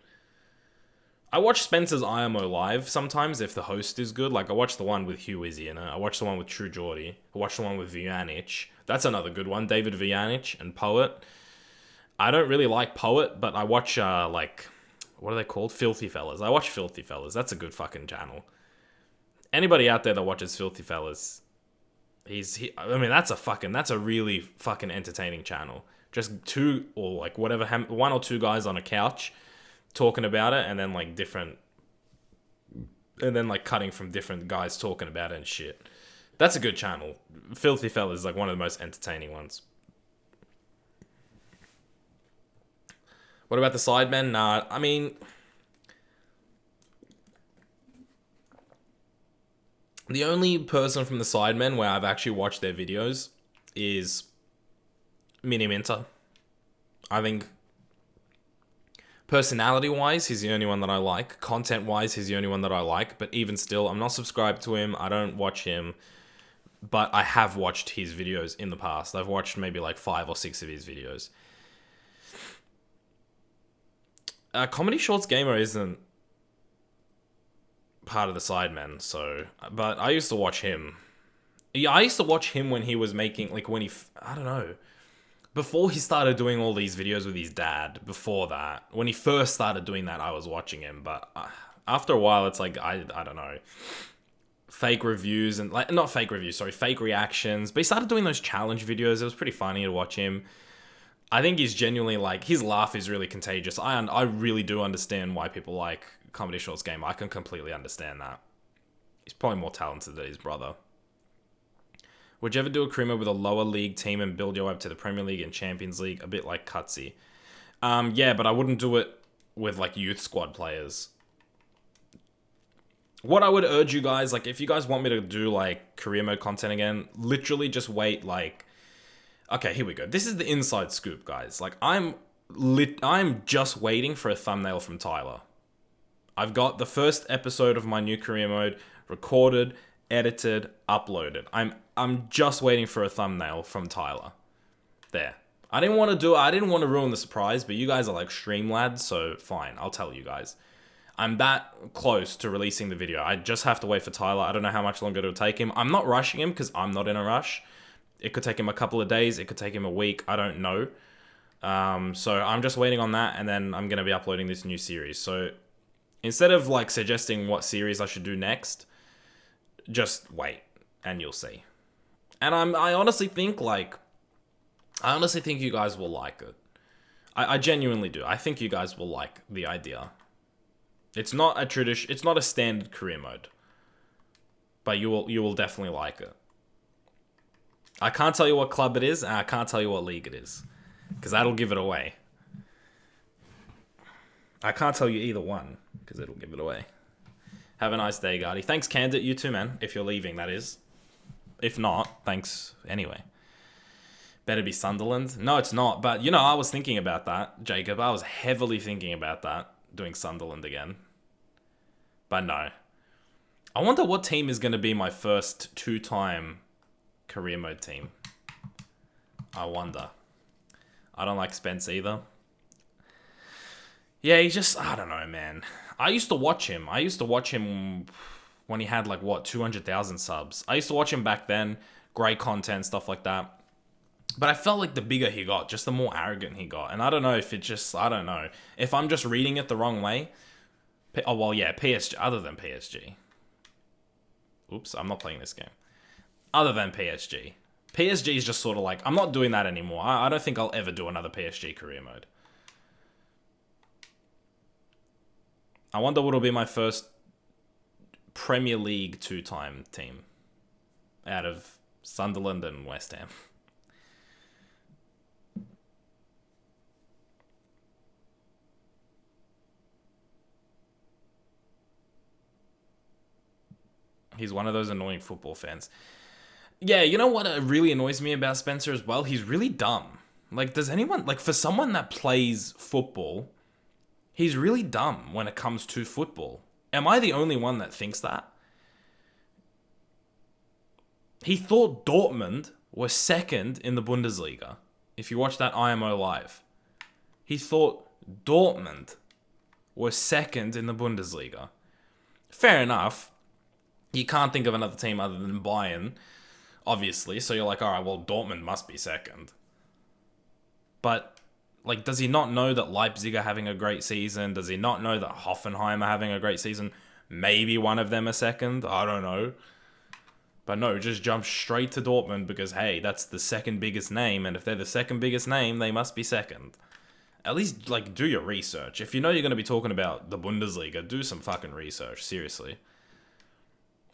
I watch Spencer's IMO live sometimes if the host is good. Like, I watch the one with Hugh Izzy in it. I watch the one with True Geordie. I watch the one with Vujanic. That's another good one. David Vujanic and Poet. I don't really like Poet, but I watch, like, what are they called? Filthy Fellas. I watch Filthy Fellas. That's a good fucking channel. Anybody out there that watches Filthy Fellas, that's a really fucking entertaining channel. Just two, or like whatever, one or two guys on a couch talking about it, and then like cutting from different guys talking about it and shit. That's a good channel. Filthy Fellas is like one of the most entertaining ones. What about the Sidemen? Nah, I mean, the only person from the Sidemen where I've actually watched their videos is Mini Minter. I think personality-wise, he's the only one that I like. Content-wise, he's the only one that I like. But even still, I'm not subscribed to him. I don't watch him. But I have watched his videos in the past. I've watched maybe like 5 or 6 of his videos. Comedy Shorts Gamer isn't part of the Sidemen, so... But I used to watch him. Yeah, I used to watch him when he was making... Like, when he... I don't know. Before he started doing all these videos with his dad, before that, when he first started doing that, I was watching him. But after a while, it's like, I don't know. Fake reviews and... like, not fake reviews, sorry. Fake reactions. But he started doing those challenge videos. It was pretty funny to watch him. I think he's genuinely like, his laugh is really contagious. I really do understand why people like Comedy Shorts game. I can completely understand that. He's probably more talented than his brother. Would you ever do a career mode with a lower league team and build your way up to the Premier League and Champions League? A bit like Cutsy. Yeah, but I wouldn't do it with like youth squad players. What I would urge you guys, like if you guys want me to do like career mode content again, literally just wait like... Okay, here we go. This is the inside scoop, guys. Like I'm just waiting for a thumbnail from Tyler. I've got the first episode of my new career mode recorded, edited, uploaded. I'm just waiting for a thumbnail from Tyler. There. I didn't want to ruin the surprise, but you guys are like stream lads, so fine. I'll tell you guys. I'm that close to releasing the video. I just have to wait for Tyler. I don't know how much longer it'll take him. I'm not rushing him because I'm not in a rush. It could take him a couple of days. It could take him a week. I don't know. So I'm just waiting on that, and then I'm going to be uploading this new series. So instead of like suggesting what series I should do next, just wait and you'll see. And I honestly think you guys will like it. I genuinely do. I think you guys will like the idea. It's not a standard career mode. But you will definitely like it. I can't tell you what club it is, and I can't tell you what league it is. Because that'll give it away. I can't tell you either one, because it'll give it away. Have a nice day, Gardy. Thanks, Candid. You too, man. If you're leaving, that is. If not, thanks anyway. Better be Sunderland. No, it's not. But, you know, I was thinking about that, Jacob. I was heavily thinking about that, doing Sunderland again. But no. I wonder what team is going to be my first two-time career mode team. I wonder. I don't like Spence either. Yeah, he just... I don't know, man. I used to watch him. When he had, like, what, 200,000 subs. I used to watch him back then. Great content, stuff like that. But I felt like the bigger he got, just the more arrogant he got. And I don't know if it just... I don't know. If I'm just reading it the wrong way. Oh, well, yeah, PSG. Other than PSG. Oops, I'm not playing this game. Other than PSG. PSG is just sort of like... I'm not doing that anymore. I don't think I'll ever do another PSG career mode. I wonder what will be my first Premier League two-time team. Out of Sunderland and West Ham. He's one of those annoying football fans. Yeah, you know what really annoys me about Spencer as well? He's really dumb. Like, does anyone... Like, for someone that plays football, he's really dumb when it comes to football. Am I the only one that thinks that? He thought Dortmund were second in the Bundesliga. If you watch that IMO live. He thought Dortmund were second in the Bundesliga. Fair enough. You can't think of another team other than Bayern, obviously. So you're like, all right, well, Dortmund must be second. But, like, does he not know that Leipzig are having a great season? Does he not know that Hoffenheim are having a great season? Maybe one of them are second. I don't know. But no, just jump straight to Dortmund because, hey, that's the second biggest name. And if they're the second biggest name, they must be second. At least, like, do your research. If you know you're going to be talking about the Bundesliga, do some fucking research. Seriously.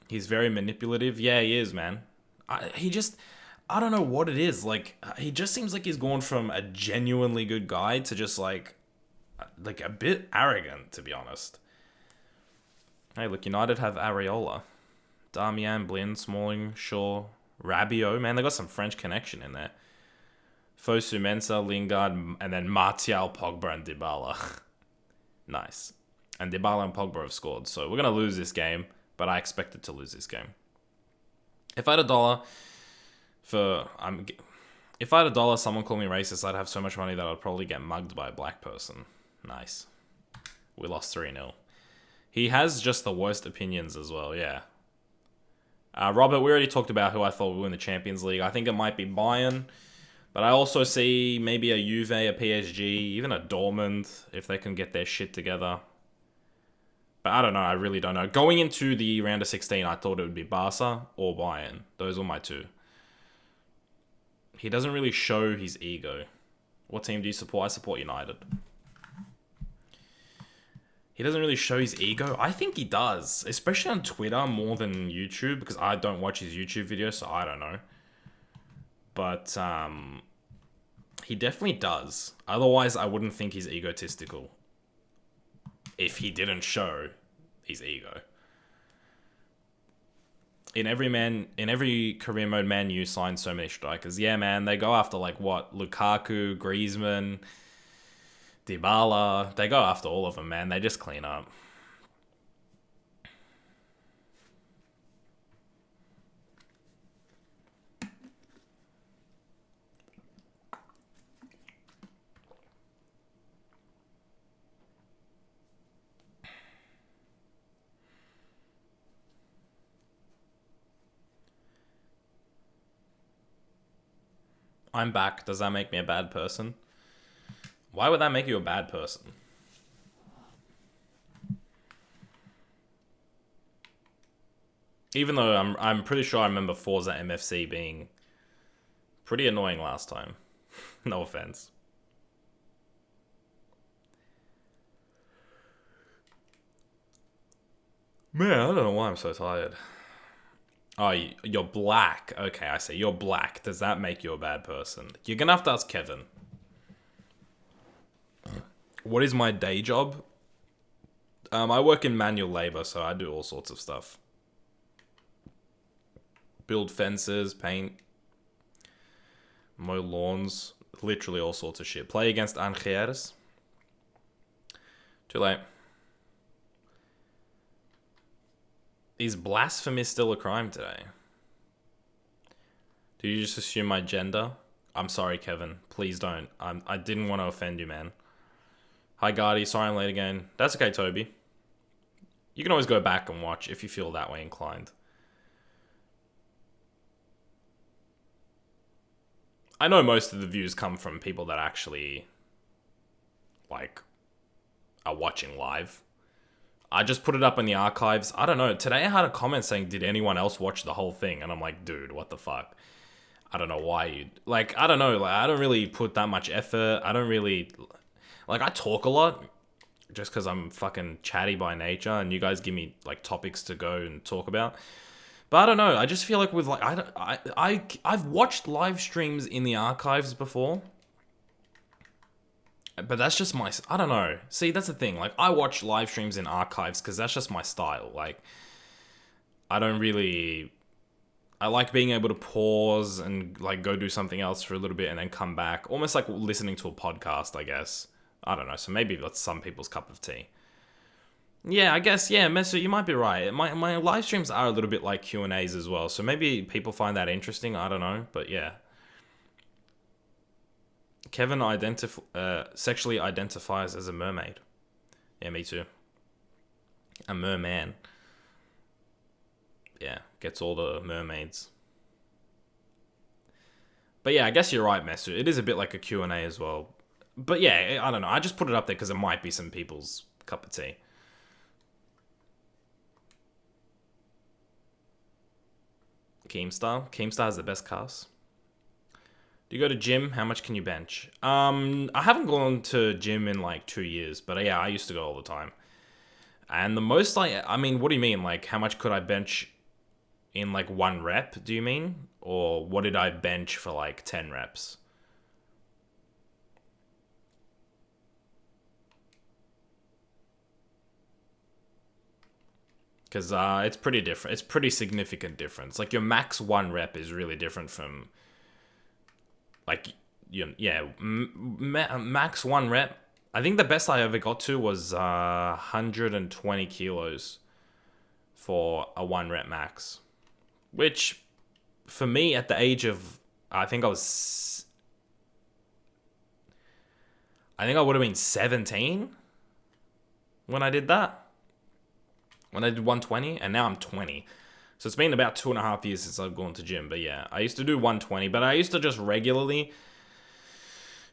He's very manipulative. Yeah, he is, man. I don't know what it is. Like, he just seems like he's gone from a genuinely good guy to just, like a bit arrogant, to be honest. Hey, look, United have Areola. Darmian, Blind, Smalling, Shaw, Rabiot. Man, they got some French connection in there. Fosu Mensah, Lingard, and then Martial, Pogba, and Dybala. Nice. And Dybala and Pogba have scored, so we're going to lose this game. But I expected to lose this game. If I had $1 someone called me racist, I'd have so much money that I'd probably get mugged by a black person. Nice. We lost 3-0. He has just the worst opinions as well, yeah. Robert, we already talked about who I thought would win the Champions League. I think it might be Bayern. But I also see maybe a Juve, a PSG, even a Dortmund, if they can get their shit together. But I don't know. I really don't know. Going into the round of 16, I thought it would be Barca or Bayern. Those were my two. He doesn't really show his ego. What team do you support? I support United. He doesn't really show his ego. I think he does, especially on Twitter more than YouTube, because I don't watch his YouTube videos, so I don't know. But he definitely does. Otherwise, I wouldn't think he's egotistical if he didn't show his ego. In every career mode, Man U signed so many strikers. Yeah, man, they go after like what? Lukaku, Griezmann, Dybala. They go after all of them, man. They just clean up. I'm back. Does that make me a bad person? Why would that make you a bad person? Even though I'm pretty sure I remember Forza MFC being pretty annoying last time. No offense. Man, I don't know why I'm so tired. Oh, you're black. Okay, I see. You're black. Does that make you a bad person? You're gonna have to ask Kevin. What is my day job? I work in manual labor, so I do all sorts of stuff. Build fences, paint, mow lawns, literally all sorts of shit. Play against Angeres. Too late. Is blasphemy still a crime today? Did you just assume my gender? I'm sorry, Kevin. Please don't. I didn't want to offend you, man. Hi, Gardy. Sorry I'm late again. That's okay, Toby. You can always go back and watch if you feel that way inclined. I know most of the views come from people that actually, like, are watching live. I just put it up in the archives. I don't know. Today I had a comment saying, did anyone else watch the whole thing? And I'm like, dude, what the fuck? I don't know why you... Like, I don't know. Like, I don't really put that much effort. I don't really... Like, I talk a lot just because I'm fucking chatty by nature and you guys give me, like, topics to go and talk about. But I don't know. I just feel like with, like... I've watched live streams in the archives before. But that's just my... I don't know. See, that's the thing. Like, I watch live streams in archives because that's just my style. Like, I don't really... I like being able to pause and, like, go do something else for a little bit and then come back. Almost like listening to a podcast, I guess. I don't know. So maybe that's some people's cup of tea. Yeah, I guess, yeah, Messer, you might be right. My live streams are a little bit like Q&As as well. So maybe people find that interesting. I don't know. But, yeah. Kevin sexually identifies as a mermaid. Yeah, me too. A merman. Yeah, gets all the mermaids. But yeah, I guess you're right, Messer. It is a bit like a Q&A as well. But yeah, I don't know. I just put it up there because it might be some people's cup of tea. Keemstar has the best cast. Do you go to gym? How much can you bench? I haven't gone to gym in like 2 years, but yeah, I used to go all the time. And the most I mean, what do you mean? Like, how much could I bench in like 1 rep, do you mean? Or what did I bench for like 10 reps? Because it's pretty different. It's pretty significant difference. Like, your max 1 rep is really different from... Like, yeah, max 1 rep. I think the best I ever got to was 120 kilos for a 1 rep max. Which, for me, at the age of... I think I would have been 17 when I did that. When I did 120, and now I'm 20. So it's been about 2.5 years since I've gone to gym. But yeah, I used to do 120, but I used to just regularly,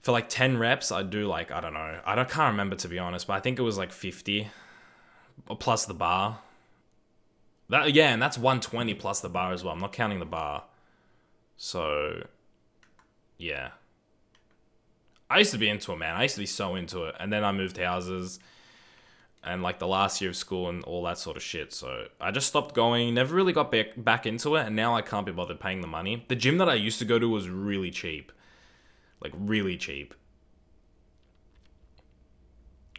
for like 10 reps, I'd do like, I don't know. Can't remember, to be honest, but I think it was like 50 plus the bar. Yeah, and that's 120 plus the bar as well. I'm not counting the bar. So, yeah. I used to be into it, man. I used to be so into it. And then I moved houses and like the last year of school and all that sort of shit. So I just stopped going, never really got back into it. And now I can't be bothered paying the money. The gym that I used to go to was really cheap. Like really cheap.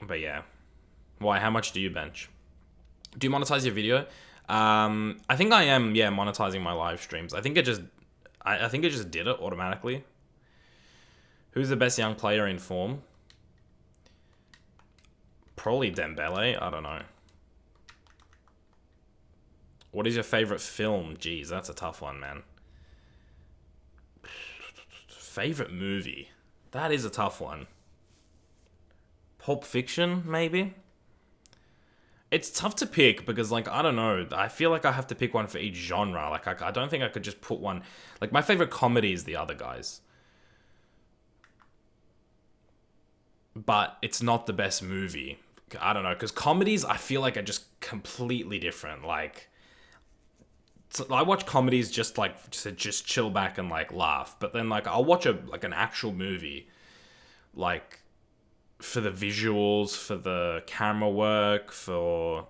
But yeah. Why? How much do you bench? Do you monetize your video? I think I am, yeah, monetizing my live streams. I think it just did it automatically. Who's the best young player in form? Probably Dembele. I don't know. What is your favorite film? Jeez, that's a tough one, man. Favorite movie? That is a tough one. Pulp Fiction, maybe? It's tough to pick because, like, I don't know. I feel like I have to pick one for each genre. Like, I don't think I could just put one. Like, my favorite comedy is The Other Guys. But it's not the best movie. I don't know. Because comedies, I feel like, are just completely different. Like, so I watch comedies just, like, to just chill back and, like, laugh. But then, like, I'll watch an actual movie. Like, for the visuals, for the camera work, for...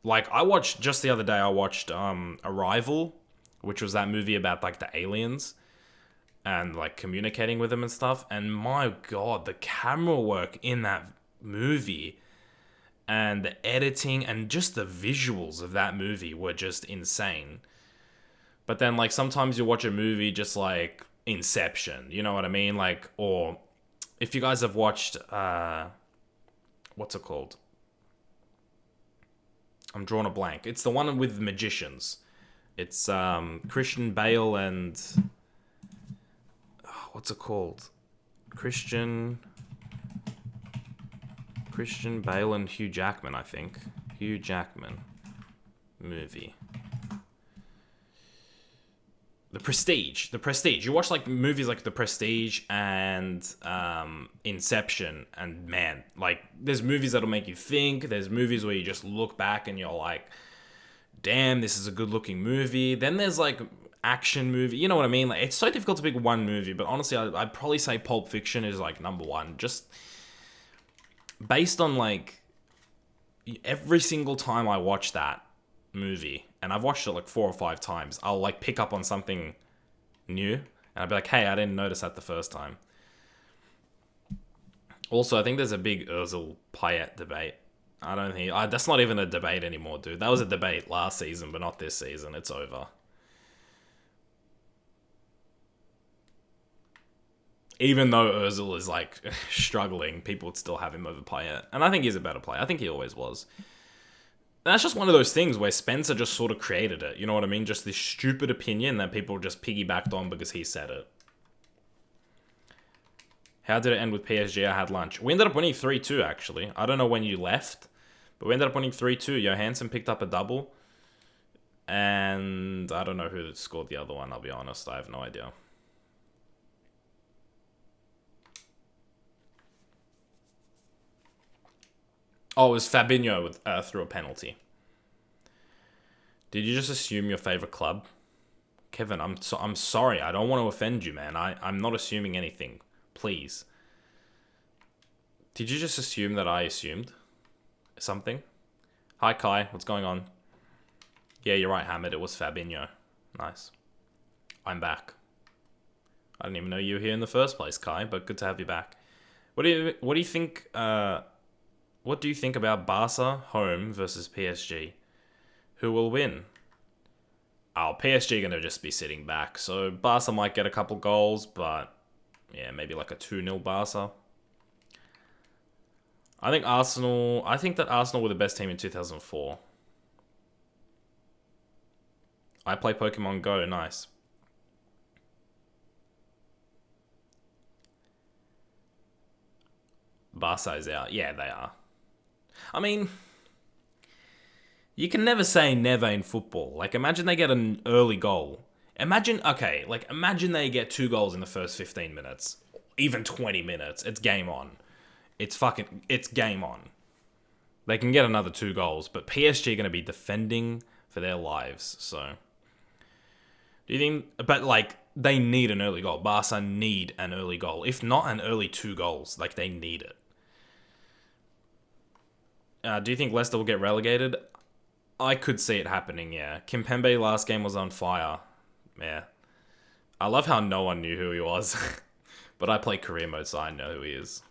Like, I watched, just the other day, I watched Arrival, which was that movie about, like, the aliens and, like, communicating with them and stuff. And my God, the camera work in that movie and the editing and just the visuals of that movie were just insane. But then, like, sometimes you watch a movie just, like, Inception, you know what I mean? Like, or... If you guys have watched, what's it called? I'm drawing a blank. It's the one with magicians. It's Christian Bale and what's it called? Christian Bale and Hugh Jackman, I think. Hugh Jackman movie. The Prestige. You watch like movies like The Prestige and Inception, and man, like there's movies that'll make you think. There's movies where you just look back and you're like, damn, this is a good looking movie. Then there's like action movie. You know what I mean? Like it's so difficult to pick one movie, but honestly, I'd probably say Pulp Fiction is like number one. Just based on like every single time I watch that movie, and I've watched it like 4 or 5 times, I'll like pick up on something new and I'll be like, hey, I didn't notice that the first time. Also, I think there's a big Ozil Payet debate. I don't think that's not even a debate anymore, dude. That was a debate last season, but not this season. It's over. Even though Ozil is like struggling, people would still have him over Payet, and I think he's a better player. I think he always was. And that's just one of those things where Spencer just sort of created it. You know what I mean? Just this stupid opinion that people just piggybacked on because he said it. How did it end with PSG? I had lunch. We ended up winning 3-2, actually. I don't know when you left, but we ended up winning 3-2. Johansson picked up a double. And I don't know who scored the other one, I'll be honest. I have no idea. Oh, it was Fabinho with, through a penalty. Did you just assume your favorite club? Kevin, I'm sorry. I don't want to offend you, man. I'm not assuming anything. Please. Did you just assume that I assumed something? Hi, Kai. What's going on? Yeah, you're right, Hamid. It was Fabinho. Nice. I'm back. I didn't even know you were here in the first place, Kai, but good to have you back. What do you think... What do you think about Barca home versus PSG? Who will win? Oh, PSG going to just be sitting back. So Barca might get a couple goals, but yeah, maybe like a 2-0 Barca. I think that Arsenal were the best team in 2004. I play Pokemon Go, nice. Barca is out. Yeah, they are. I mean, you can never say never in football. Like, imagine they get an early goal. Imagine they get 2 goals in the first 15 minutes. Even 20 minutes. It's game on. It's game on. They can get another 2 goals, but PSG are going to be defending for their lives, so. Do you think... But, like, they need an early goal. Barca need an early goal. If not an early 2 goals, like, they need it. Do you think Leicester will get relegated? I could see it happening, yeah. Kimpembe last game was on fire. Yeah. I love how no one knew who he was. But I play career mode, so I know who he is.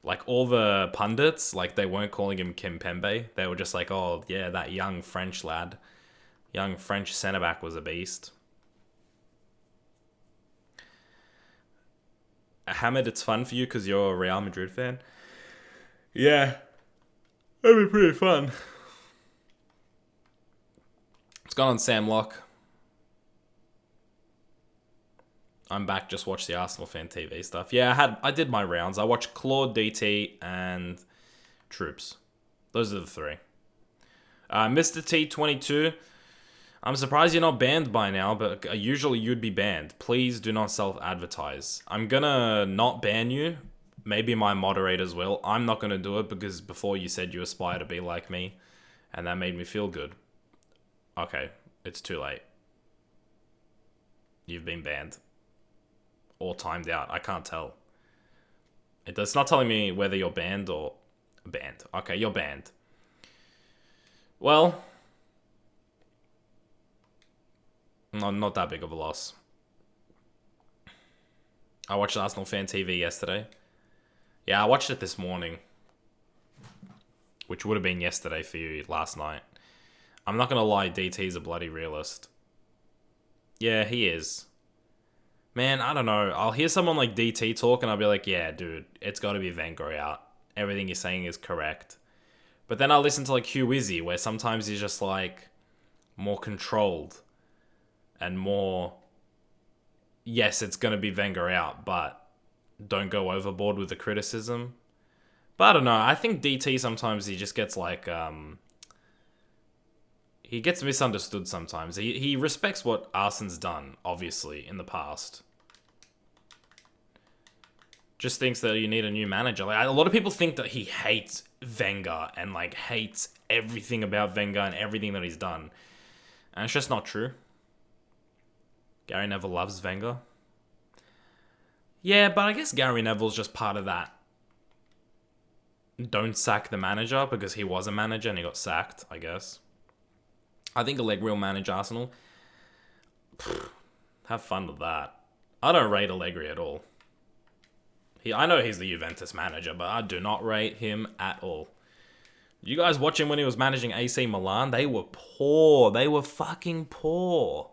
Like, all the pundits, like, they weren't calling him Kimpembe. They were just like, oh, yeah, that young French lad. Young French centre-back was a beast. Hamid, it's fun for you because you're a Real Madrid fan? Yeah. That'd be pretty fun. What's going on, Sam Locke? I'm back, just watch the Arsenal Fan TV stuff. Yeah, I did my rounds. I watched Claude, DT, and Troops. Those are the 3. Mr. T22. I'm surprised you're not banned by now, but usually you'd be banned. Please do not self-advertise. I'm gonna not ban you. Maybe my moderators will. I'm not gonna do it because before you said you aspire to be like me, and that made me feel good. Okay, it's too late. You've been banned. Or timed out. I can't tell. It's not telling me whether you're banned or... Banned. Okay, you're banned. Well... Not that big of a loss. I watched Arsenal Fan TV yesterday. Yeah, I watched it this morning. Which would have been yesterday for you, last night. I'm not gonna lie, DT's a bloody realist. Yeah, he is. Man, I don't know. I'll hear someone like DT talk and I'll be like, yeah, dude, it's gotta be Wenger out. Everything you're saying is correct. But then I'll listen to like Hugh Izzy, where sometimes he's just like more controlled. And more, yes, it's going to be Wenger out, but don't go overboard with the criticism. But I don't know. I think DT sometimes he just gets like, he gets misunderstood sometimes. He respects what Arsenal's done, obviously, in the past. Just thinks that you need a new manager. Like, a lot of people think that he hates Wenger and like hates everything about Wenger and everything that he's done. And it's just not true. Gary Neville loves Wenger. Yeah, but I guess Gary Neville's just part of that. Don't sack the manager because he was a manager and he got sacked, I guess. I think Allegri will manage Arsenal. Have fun with that. I don't rate Allegri at all. I know he's the Juventus manager, but I do not rate him at all. You guys watch him when he was managing AC Milan? They were poor. They were fucking poor.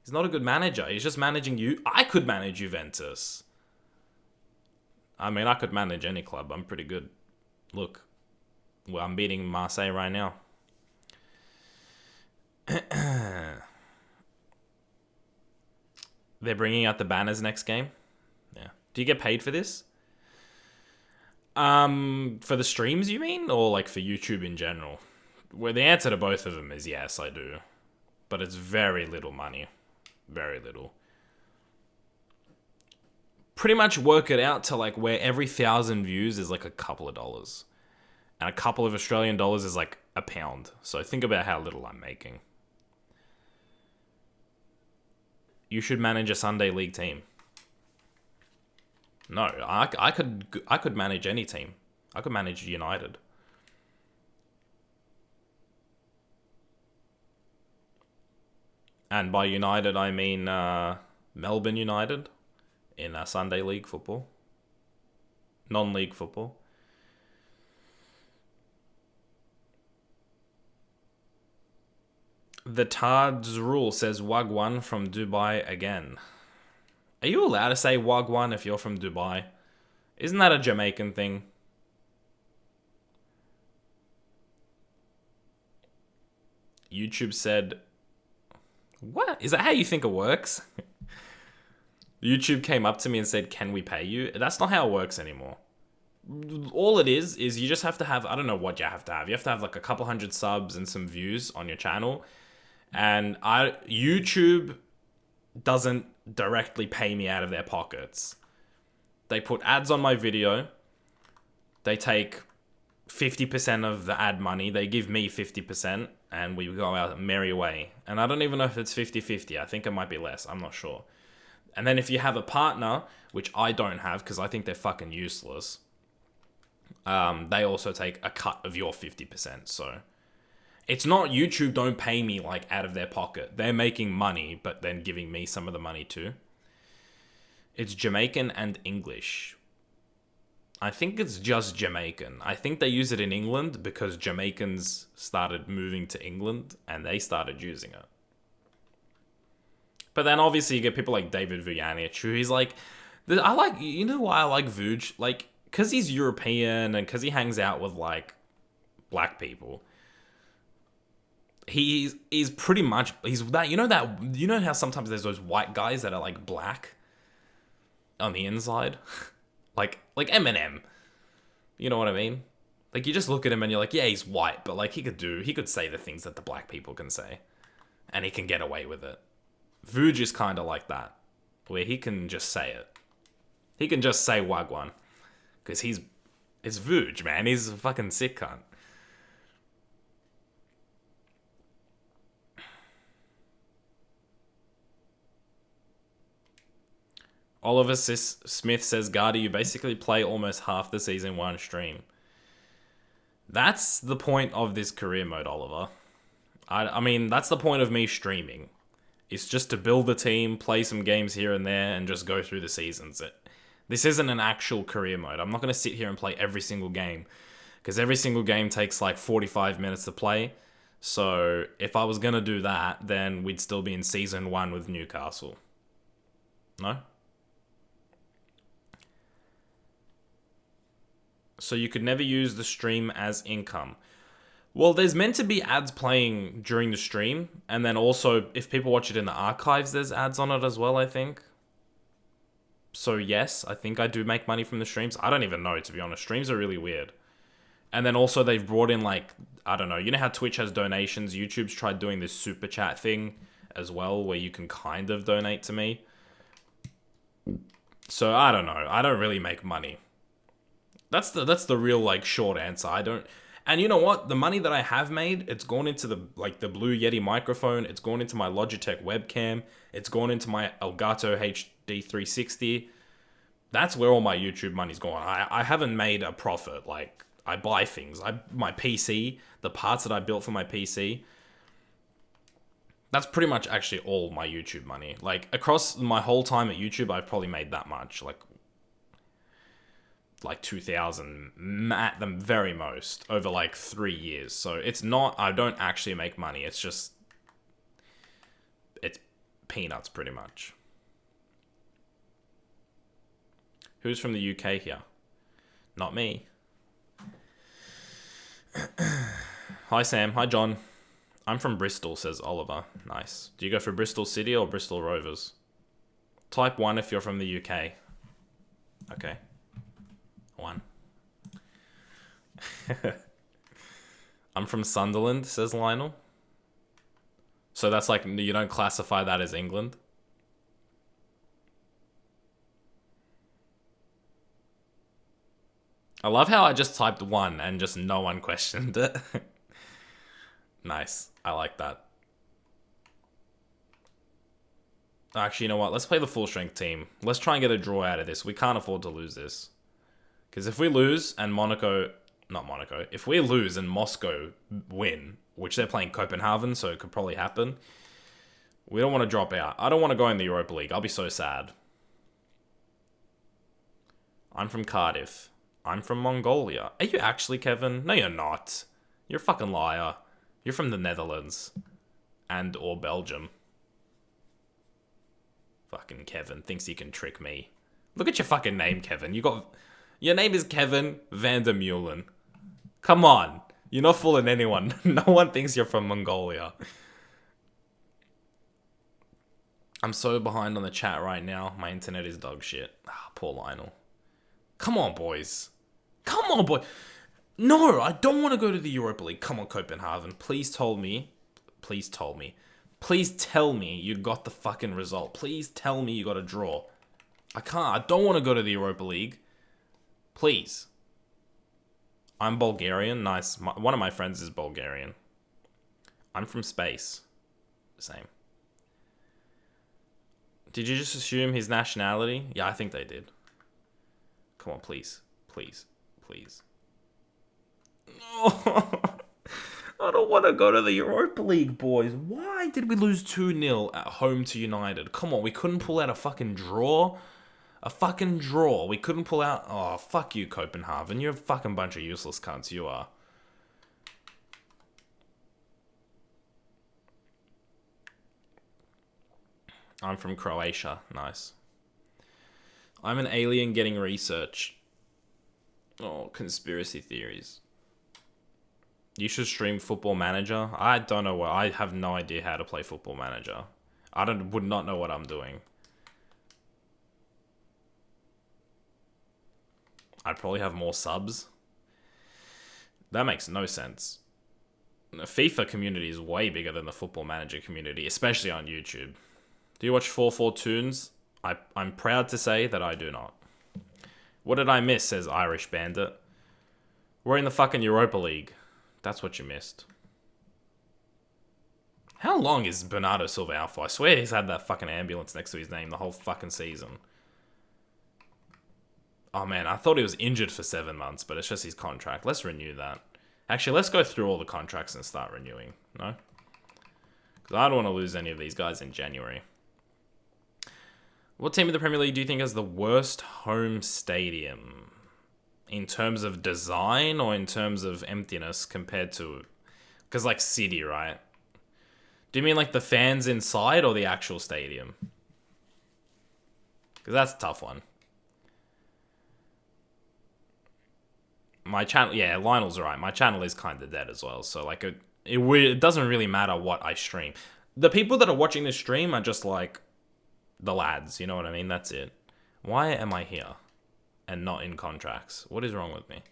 He's not a good manager. He's just managing you. I could manage Juventus. I mean, I could manage any club. I'm pretty good. Look. Well, I'm beating Marseille right now. They're bringing out the banners next game. Yeah. Do you get paid for this? For the streams, you mean? Or like for YouTube in general? Well, the answer to both of them is yes, I do. But it's very little money. Very little. Pretty much work it out to like where every 1,000 views is like a couple of dollars. And a couple of Australian dollars is like £1. So think about how little I'm making. You should manage a Sunday League team. No, I could manage any team. I could manage United. And by United, I mean Melbourne United in Sunday League football. Non-league football. The Tard's rule says Wagwan from Dubai again. Are you allowed to say Wagwan if you're from Dubai? Isn't that a Jamaican thing? YouTube said... What? Is that how you think it works? YouTube came up to me and said, can we pay you? That's not how it works anymore. All it is you just have to have... I don't know what you have to have. You have to have like a couple hundred subs and some views on your channel. And YouTube doesn't directly pay me out of their pockets. They put ads on my video. They take 50% of the ad money. They give me 50%. and we go our merry way. And I don't even know if it's 50-50. I think it might be less. I'm not sure. And then if you have a partner, which I don't have because I think they're fucking useless, they also take a cut of your 50%. So it's not YouTube don't pay me like out of their pocket. They're making money, but then giving me some of the money too. It's Jamaican and English. I think it's just Jamaican. I think they use it in England because Jamaicans started moving to England and they started using it. But then obviously you get people like David Vujanic, who he's like, you know why I like Vuj? Like, because he's European and because he hangs out with like black people. He's pretty much, he's that, you know how sometimes there's those white guys that are like black on the inside? like Eminem. You know what I mean? Like, you just look at him and you're like, yeah, he's white, but like he could say the things that the black people can say. And he can get away with it. Vuj is kind of like that, where he can just say it. He can just say Wagwan. Because it's Vuj, man. He's a fucking sick cunt. Oliver Smith says, Gardy, you basically play almost half the season one stream. That's the point of this career mode, Oliver. I mean, that's the point of me streaming. It's just to build a team, play some games here and there, and just go through the seasons. This isn't an actual career mode. I'm not going to sit here and play every single game. Because every single game takes like 45 minutes to play. So if I was going to do that, then we'd still be in season one with Newcastle. No? So you could never use the stream as income. Well, there's meant to be ads playing during the stream. And then also, if people watch it in the archives, there's ads on it as well, I think. So yes, I think I do make money from the streams. I don't even know, to be honest. Streams are really weird. And then also they've brought in like, I don't know, you know how Twitch has donations? YouTube's tried doing this super chat thing as well, where you can kind of donate to me. So I don't know. I don't really make money. That's the real like short answer. I don't. And you know what? The money that I have made, it's gone into the Blue Yeti microphone. It's gone into my Logitech webcam. It's gone into my Elgato HD 360. That's where all my YouTube money's gone. I haven't made a profit. Like, I buy things. My PC, the parts that I built for my PC, that's pretty much actually all my YouTube money. Like, across my whole time at YouTube, I've probably made that much. Like 2,000 at the very most over like 3 years. So it's not, I don't actually make money. It's just, it's peanuts pretty much. Who's from the UK here? Not me. Hi Sam, hi John. I'm from Bristol, says Oliver. Nice. Do you go for Bristol City or Bristol Rovers? Type 1 if you're from the UK. Okay. 1. I'm from Sunderland, says Lionel. So that's like, you don't classify that as England? I love how I just typed 1 and just no one questioned it. Nice. I like that. Actually, you know what? Let's play the full strength team. Let's try and get a draw out of this. We can't afford to lose this. Because if we lose and if we lose and Moscow win, which they're playing Copenhagen, so it could probably happen, we don't want to drop out. I don't want to go in the Europa League. I'll be so sad. I'm from Cardiff. I'm from Mongolia. Are you actually, Kevin? No, you're not. You're a fucking liar. You're from the Netherlands. And or Belgium. Fucking Kevin thinks he can trick me. Look at your fucking name, Kevin. Your name is Kevin van der Meulen. Come on. You're not fooling anyone. No one thinks you're from Mongolia. I'm so behind on the chat right now. My internet is dog shit. Poor Lionel. Come on, boys. Come on, boy. No, I don't want to go to the Europa League. Come on, Copenhagen. Please tell me. Please tell me you got the fucking result. Please tell me you got a draw. I can't. I don't want to go to the Europa League. Please. I'm Bulgarian. Nice. One of my friends is Bulgarian. I'm from space. Same. Did you just assume his nationality? Yeah, I think they did. Come on, please. Please. Please. No. I don't want to go to the Europa League, boys. Why did we lose 2-0 at home to United? Come on, we couldn't pull out a fucking draw? A fucking draw. We couldn't pull out... Oh, fuck you, Copenhagen. You're a fucking bunch of useless cunts. You are. I'm from Croatia. Nice. I'm an alien getting research. Oh, conspiracy theories. You should stream Football Manager. I don't know what... I have no idea how to play Football Manager. Would not know what I'm doing. I'd probably have more subs. That makes no sense. The FIFA community is way bigger than the Football Manager community, especially on YouTube. Do you watch 4-4 Toons? I'm proud to say that I do not. What did I miss, says Irish Bandit. We're in the fucking Europa League. That's what you missed. How long is Bernardo Silva out for? I swear he's had that fucking ambulance next to his name the whole fucking season. Oh man, I thought he was injured for 7 months, but it's just his contract. Let's renew that. Actually, let's go through all the contracts and start renewing. No? Because I don't want to lose any of these guys in January. What team in the Premier League do you think has the worst home stadium? In terms of design or in terms of emptiness compared to... Because like City, right? Do you mean like the fans inside or the actual stadium? Because that's a tough one. My channel... Yeah, Lionel's right. My channel is kind of dead as well. So like it doesn't really matter what I stream. The people that are watching this stream are just like the lads. You know what I mean? That's it. Why am I here? And not in contracts. What is wrong with me?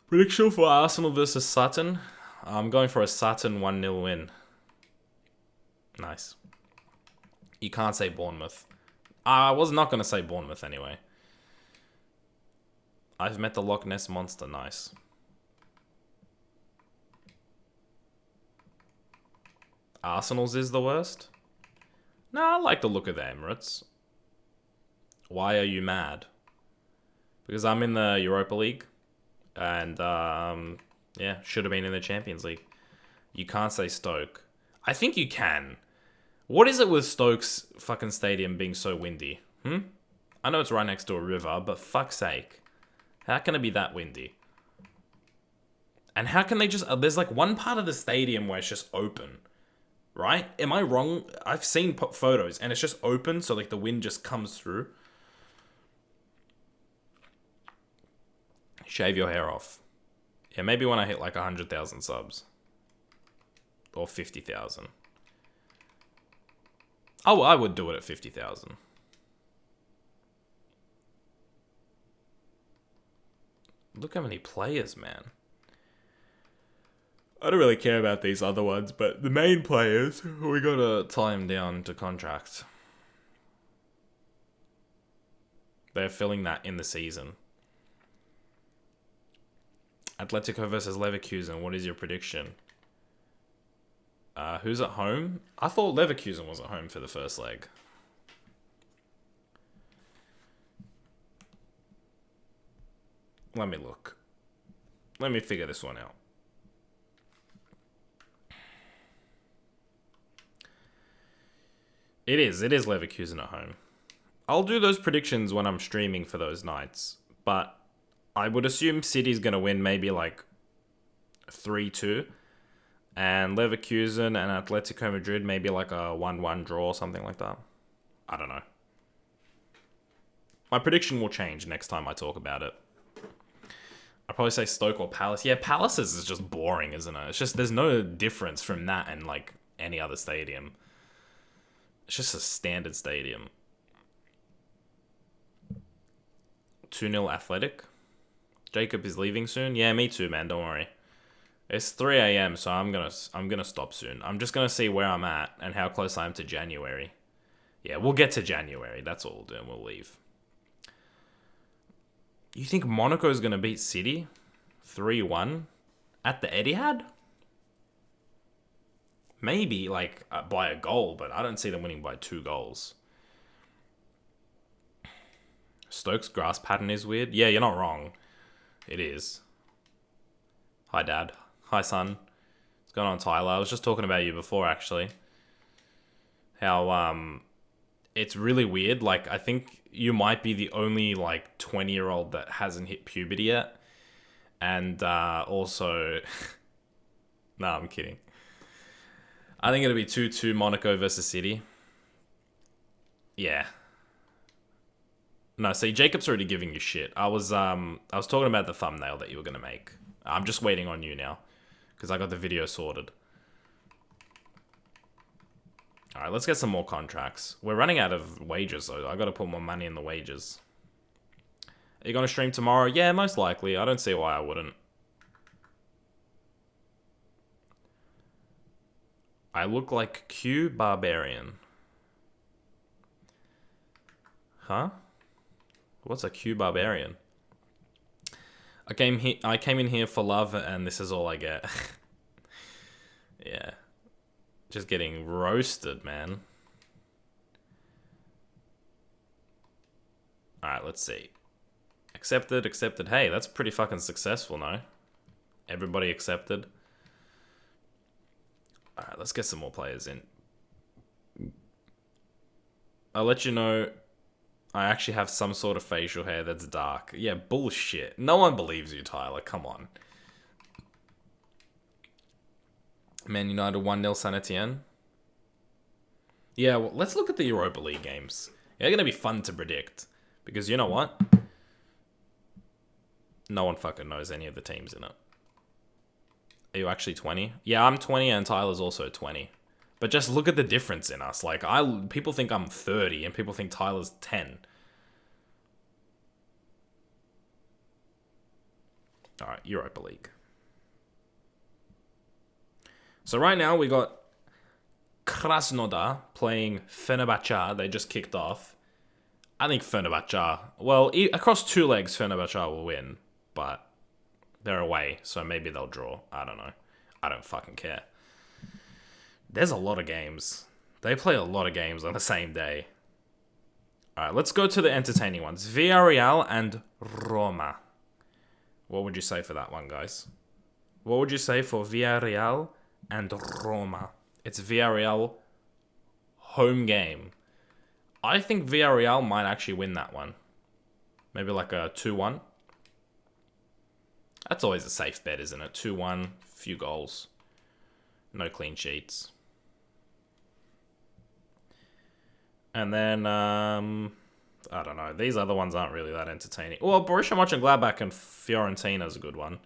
Prediction for Arsenal versus Sutton. I'm going for a Sutton 1-0 win. Nice. You can't say Bournemouth. I was not going to say Bournemouth anyway. I've met the Loch Ness Monster. Nice. Arsenal's is the worst? Nah, I like the look of the Emirates. Why are you mad? Because I'm in the Europa League. And, yeah, should have been in the Champions League. You can't say Stoke. I think you can. What is it with Stoke's fucking stadium being so windy? I know it's right next to a river, but fuck's sake. How can it be that windy? And how can they just... There's like one part of the stadium where it's just open. Right? Am I wrong? I've seen photos and it's just open, so like the wind just comes through. Shave your hair off. Yeah, maybe when I hit like 100,000 subs. Or 50,000. Oh, I would do it at 50,000. Look how many players, man. I don't really care about these other ones, but the main players, we gotta tie them down to contracts. They're filling that in the season. Atletico versus Leverkusen, what is your prediction? Who's at home? I thought Leverkusen was at home for the first leg. Let me look. Let me figure this one out. It is Leverkusen at home. I'll do those predictions when I'm streaming for those nights, but I would assume City's going to win maybe like 3-2, and Leverkusen and Atletico Madrid maybe like a 1-1 draw or something like that. I don't know. My prediction will change next time I talk about it. I'd probably say Stoke or Palace. Yeah, Palace's is just boring, isn't it? It's just, there's no difference from that and like any other stadium. It's just a standard stadium. 2-0 Athletic. Jacob is leaving soon. Yeah, me too, man. Don't worry. It's 3 a.m, so I'm gonna stop soon. I'm just gonna see where I'm at and how close I am to January. Yeah, we'll get to January. That's all we'll do, and we'll leave. You think Monaco's gonna beat City 3-1? At the Etihad? Maybe, like, by a goal, but I don't see them winning by 2 goals. Stoke's grass pattern is weird. Yeah, you're not wrong. It is. Hi, Dad. Hi, son. What's going on, Tyler? I was just talking about you before, actually. How, it's really weird. Like, I think you might be the only, like, 20-year-old that hasn't hit puberty yet. And, also... No, I'm kidding. I think it'll be 2-2 Monaco versus City. Yeah. No, see, Jacob's already giving you shit. I was talking about the thumbnail that you were going to make. I'm just waiting on you now. Because I got the video sorted. Alright, let's get some more contracts. We're running out of wages, though. I got to put more money in the wages. Are you going to stream tomorrow? Yeah, most likely. I don't see why I wouldn't. I look like Q Barbarian. Huh? What's a Q Barbarian? I came in here for love, and this is all I get. Yeah. Just getting roasted, man. Alright, let's see. Accepted, accepted. Hey, that's pretty fucking successful, no? Everybody accepted. Alright, let's get some more players in. I'll let you know I actually have some sort of facial hair that's dark. Yeah, bullshit. No one believes you, Tyler. Come on. Man United 1-0 Saint Etienne. Yeah, well, let's look at the Europa League games. They're going to be fun to predict. Because you know what? No one fucking knows any of the teams in it. Are you actually 20? Yeah, I'm 20 and Tyler's also 20. But just look at the difference in us. Like, people think I'm 30 and people think Tyler's 10. Alright, Europa League. So right now we got Krasnodar playing Fenerbahce. They just kicked off. I think Fenerbahce... Well, across 2 legs, Fenerbahce will win. But they're away, so maybe they'll draw. I don't know. I don't fucking care. There's a lot of games. They play a lot of games on the same day. Alright, let's go to the entertaining ones. Villarreal and Roma. What would you say for that one, guys? What would you say for Villarreal and Roma? It's Villarreal home game. I think Villarreal might actually win that one. Maybe like a 2-1. That's always a safe bet, isn't it? 2-1, few goals. No clean sheets. And then, I don't know. These other ones aren't really that entertaining. Well, Borussia Mönchengladbach and Fiorentina is a good one.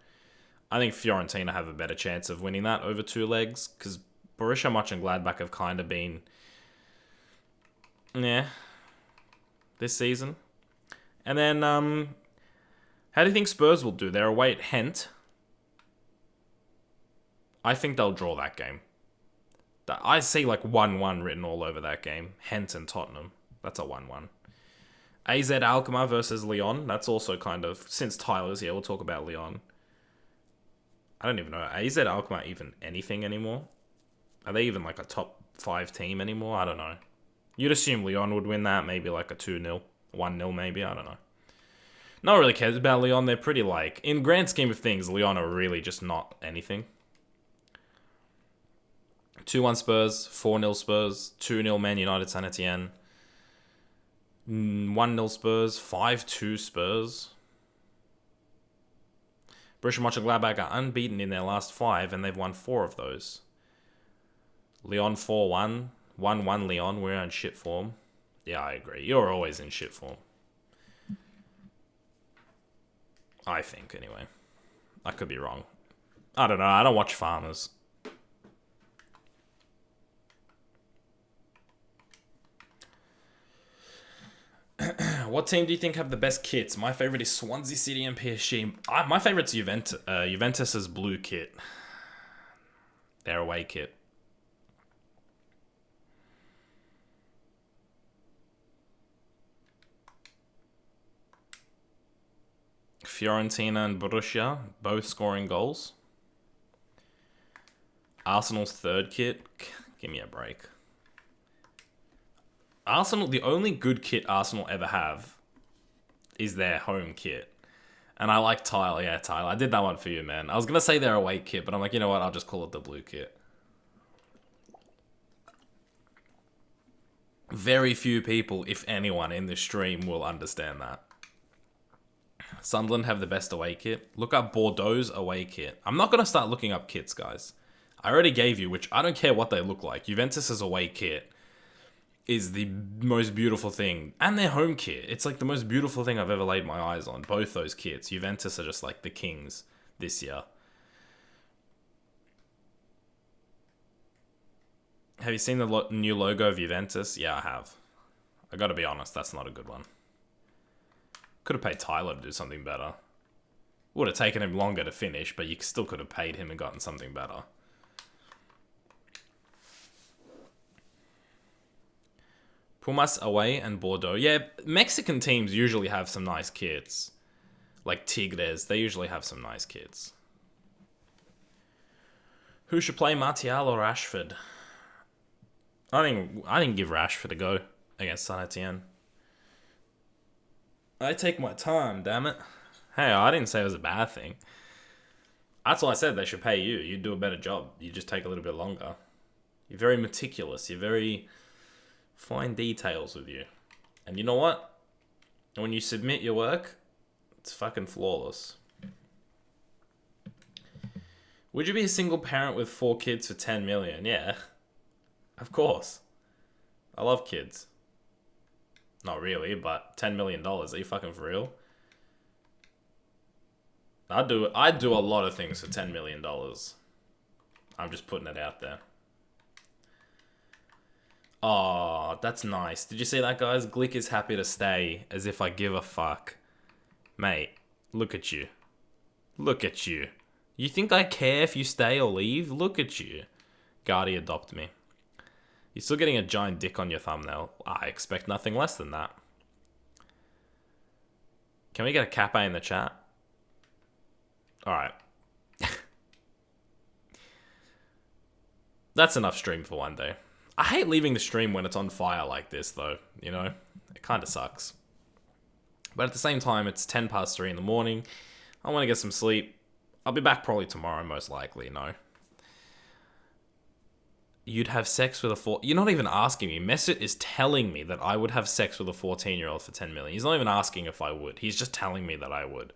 I think Fiorentina have a better chance of winning that over 2 legs. Because Borussia Mönchengladbach have kind of been... Yeah. This season. And then, how do you think Spurs will do? They're away at Gent. I think they'll draw that game. I see like 1-1 written all over that game. Gent and Tottenham. That's a 1-1. AZ Alkmaar versus Lyon. That's also kind of... Since Tyler's here, we'll talk about Lyon. I don't even know. AZ Alkmaar even anything anymore? Are they even like a top 5 team anymore? I don't know. You'd assume Lyon would win that. Maybe like a 2-0. 1-0 maybe. I don't know. No one really cares about Lyon. They're pretty like... In grand scheme of things, Lyon are really just not anything. 2-1 Spurs, 4-0 Spurs, 2-0 Man United Saint Etienne, 1-0 Spurs, 5-2 Spurs. Borussia Mönchengladbach are unbeaten in their last 5 and they've won 4 of those. Lyon 4-1, 1-1 Lyon, we're in shit form. Yeah, I agree. You're always in shit form. I think, anyway. I could be wrong. I don't know. I don't watch Farmers. What team do you think have the best kits? My favorite is Swansea City and PSG. My favorite's Juventus. Juventus's blue kit. Their away kit. Fiorentina and Borussia, both scoring goals. Arsenal's third kit? Give me a break. Arsenal, the only good kit Arsenal ever have is their home kit. And I like Tyler. Yeah, Tyler. I did that one for you, man. I was going to say their away kit, but I'm like, you know what? I'll just call it the blue kit. Very few people, if anyone, in this stream will understand that. Sunderland have the best away kit. Look up Bordeaux's away kit. I'm not going to start looking up kits, guys. I already gave you, which I don't care what they look like. Juventus's away kit is the most beautiful thing. And their home kit. It's like the most beautiful thing I've ever laid my eyes on. Both those kits. Juventus are just like the kings this year. Have you seen the new logo of Juventus? Yeah, I have. I gotta be honest, that's not a good one. Could have paid Tyler to do something better. Would have taken him longer to finish, but you still could have paid him and gotten something better. Pumas away and Bordeaux. Yeah, Mexican teams usually have some nice kits. Like Tigres, they usually have some nice kits. Who should play, Martial or Rashford? I think give Rashford a go against Saint Etienne. I take my time, damn it. Hey, I didn't say it was a bad thing. That's why I said they should pay you. You'd do a better job. You just take a little bit longer. You're very meticulous. You're very fine details with you. And you know what? When you submit your work, it's fucking flawless. Would you be a single parent with 4 kids for 10 million? Yeah. Of course. I love kids. Not really, but $10 million. Are you fucking for real? I'd do a lot of things for $10 million. I'm just putting it out there. Oh, that's nice. Did you see that, guys? Glick is happy to stay, as if I give a fuck. Mate, look at you. Look at you. You think I care if you stay or leave? Look at you. Guardy, adopt me. You're still getting a giant dick on your thumbnail. I expect nothing less than that. Can we get a kappa in the chat? Alright. That's enough stream for one day. I hate leaving the stream when it's on fire like this, though. You know? It kind of sucks. But at the same time, it's 10 past 3 in the morning. I want to get some sleep. I'll be back probably tomorrow, most likely, no. You'd have sex with a You're not even asking me. Mesut is telling me that I would have sex with a 14-year-old for 10 million. He's not even asking if I would. He's just telling me that I would.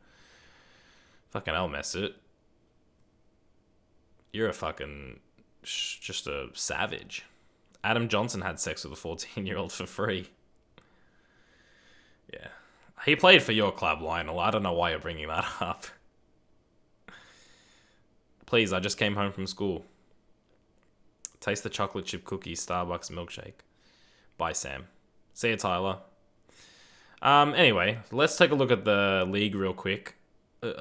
Fucking hell, Mesut. You're a fucking... just a savage. Adam Johnson had sex with a 14-year-old for free. Yeah. He played for your club, Lionel. I don't know why you're bringing that up. Please, I just came home from school. Taste the chocolate chip cookie Starbucks milkshake. Bye, Sam. See you, Tyler. Anyway, let's take a look at the league real quick.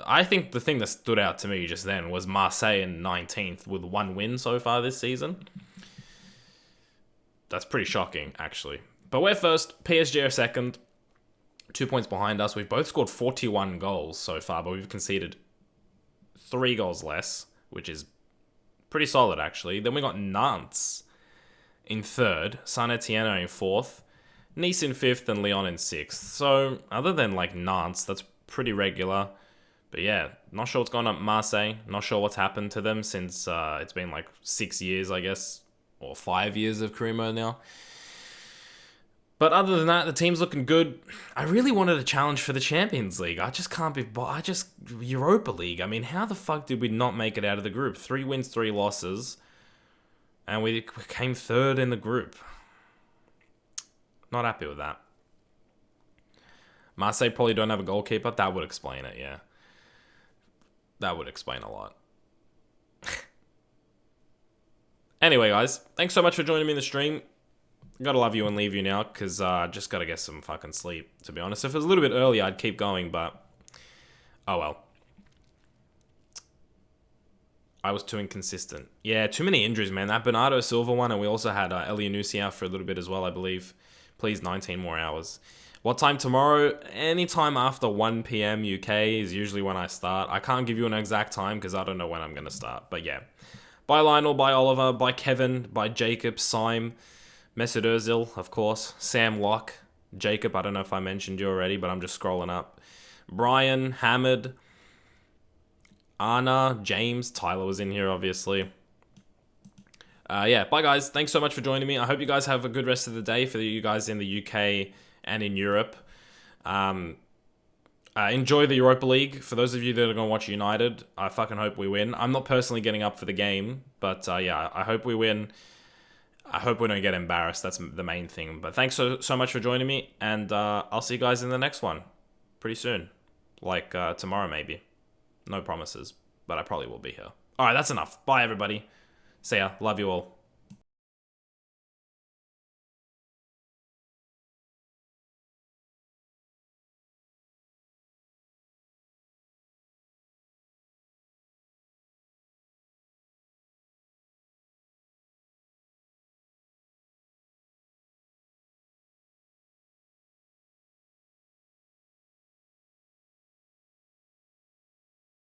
I think the thing that stood out to me just then was Marseille in 19th with 1 win so far this season. That's pretty shocking, actually. But we're first. PSG are second. 2 points behind us. We've both scored 41 goals so far, but we've conceded 3 goals less, which is pretty solid, actually. Then we got Nantes in 3rd. Saint Etienne in 4th. Nice in 5th and Lyon in 6th. So, other than, like, Nantes, that's pretty regular. But yeah, not sure what's going on at Marseille. Not sure what's happened to them since it's been, like, 6 years, I guess. Or 5 years of career mode now. But other than that, the team's looking good. I really wanted a challenge for the Champions League. I just can't be... Europa League. I mean, how the fuck did we not make it out of the group? 3 wins, 3 losses. And we came 3rd in the group. Not happy with that. Marseille probably don't have a goalkeeper. That would explain it, yeah. That would explain a lot. Anyway, guys. Thanks so much for joining me in the stream. Gotta love you and leave you now, because just gotta get some fucking sleep, to be honest. If it was a little bit earlier, I'd keep going, but... oh well. I was too inconsistent. Yeah, too many injuries, man. That Bernardo Silva one, and we also had Elianusi out for a little bit as well, I believe. Please, 19 more hours. What time tomorrow? Anytime after 1 PM UK is usually when I start. I can't give you an exact time, because I don't know when I'm gonna start, but yeah. Bye Lionel, bye Oliver, bye Kevin, bye Jacob, Syme, Mesut Ozil, of course, Sam Locke, Jacob, I don't know if I mentioned you already, but I'm just scrolling up. Brian, Hamid, Anna, James, Tyler was in here, obviously. Yeah, bye guys. Thanks so much for joining me. I hope you guys have a good rest of the day for you guys in the UK and in Europe. Enjoy the Europa League. For those of you that are going to watch United, I fucking hope we win. I'm not personally getting up for the game, but yeah, I hope we win. I hope we don't get embarrassed. That's the main thing. But thanks so much for joining me, and I'll see you guys in the next one pretty soon. Like tomorrow maybe. No promises, but I probably will be here. Alright, that's enough. Bye everybody. See ya. Love you all.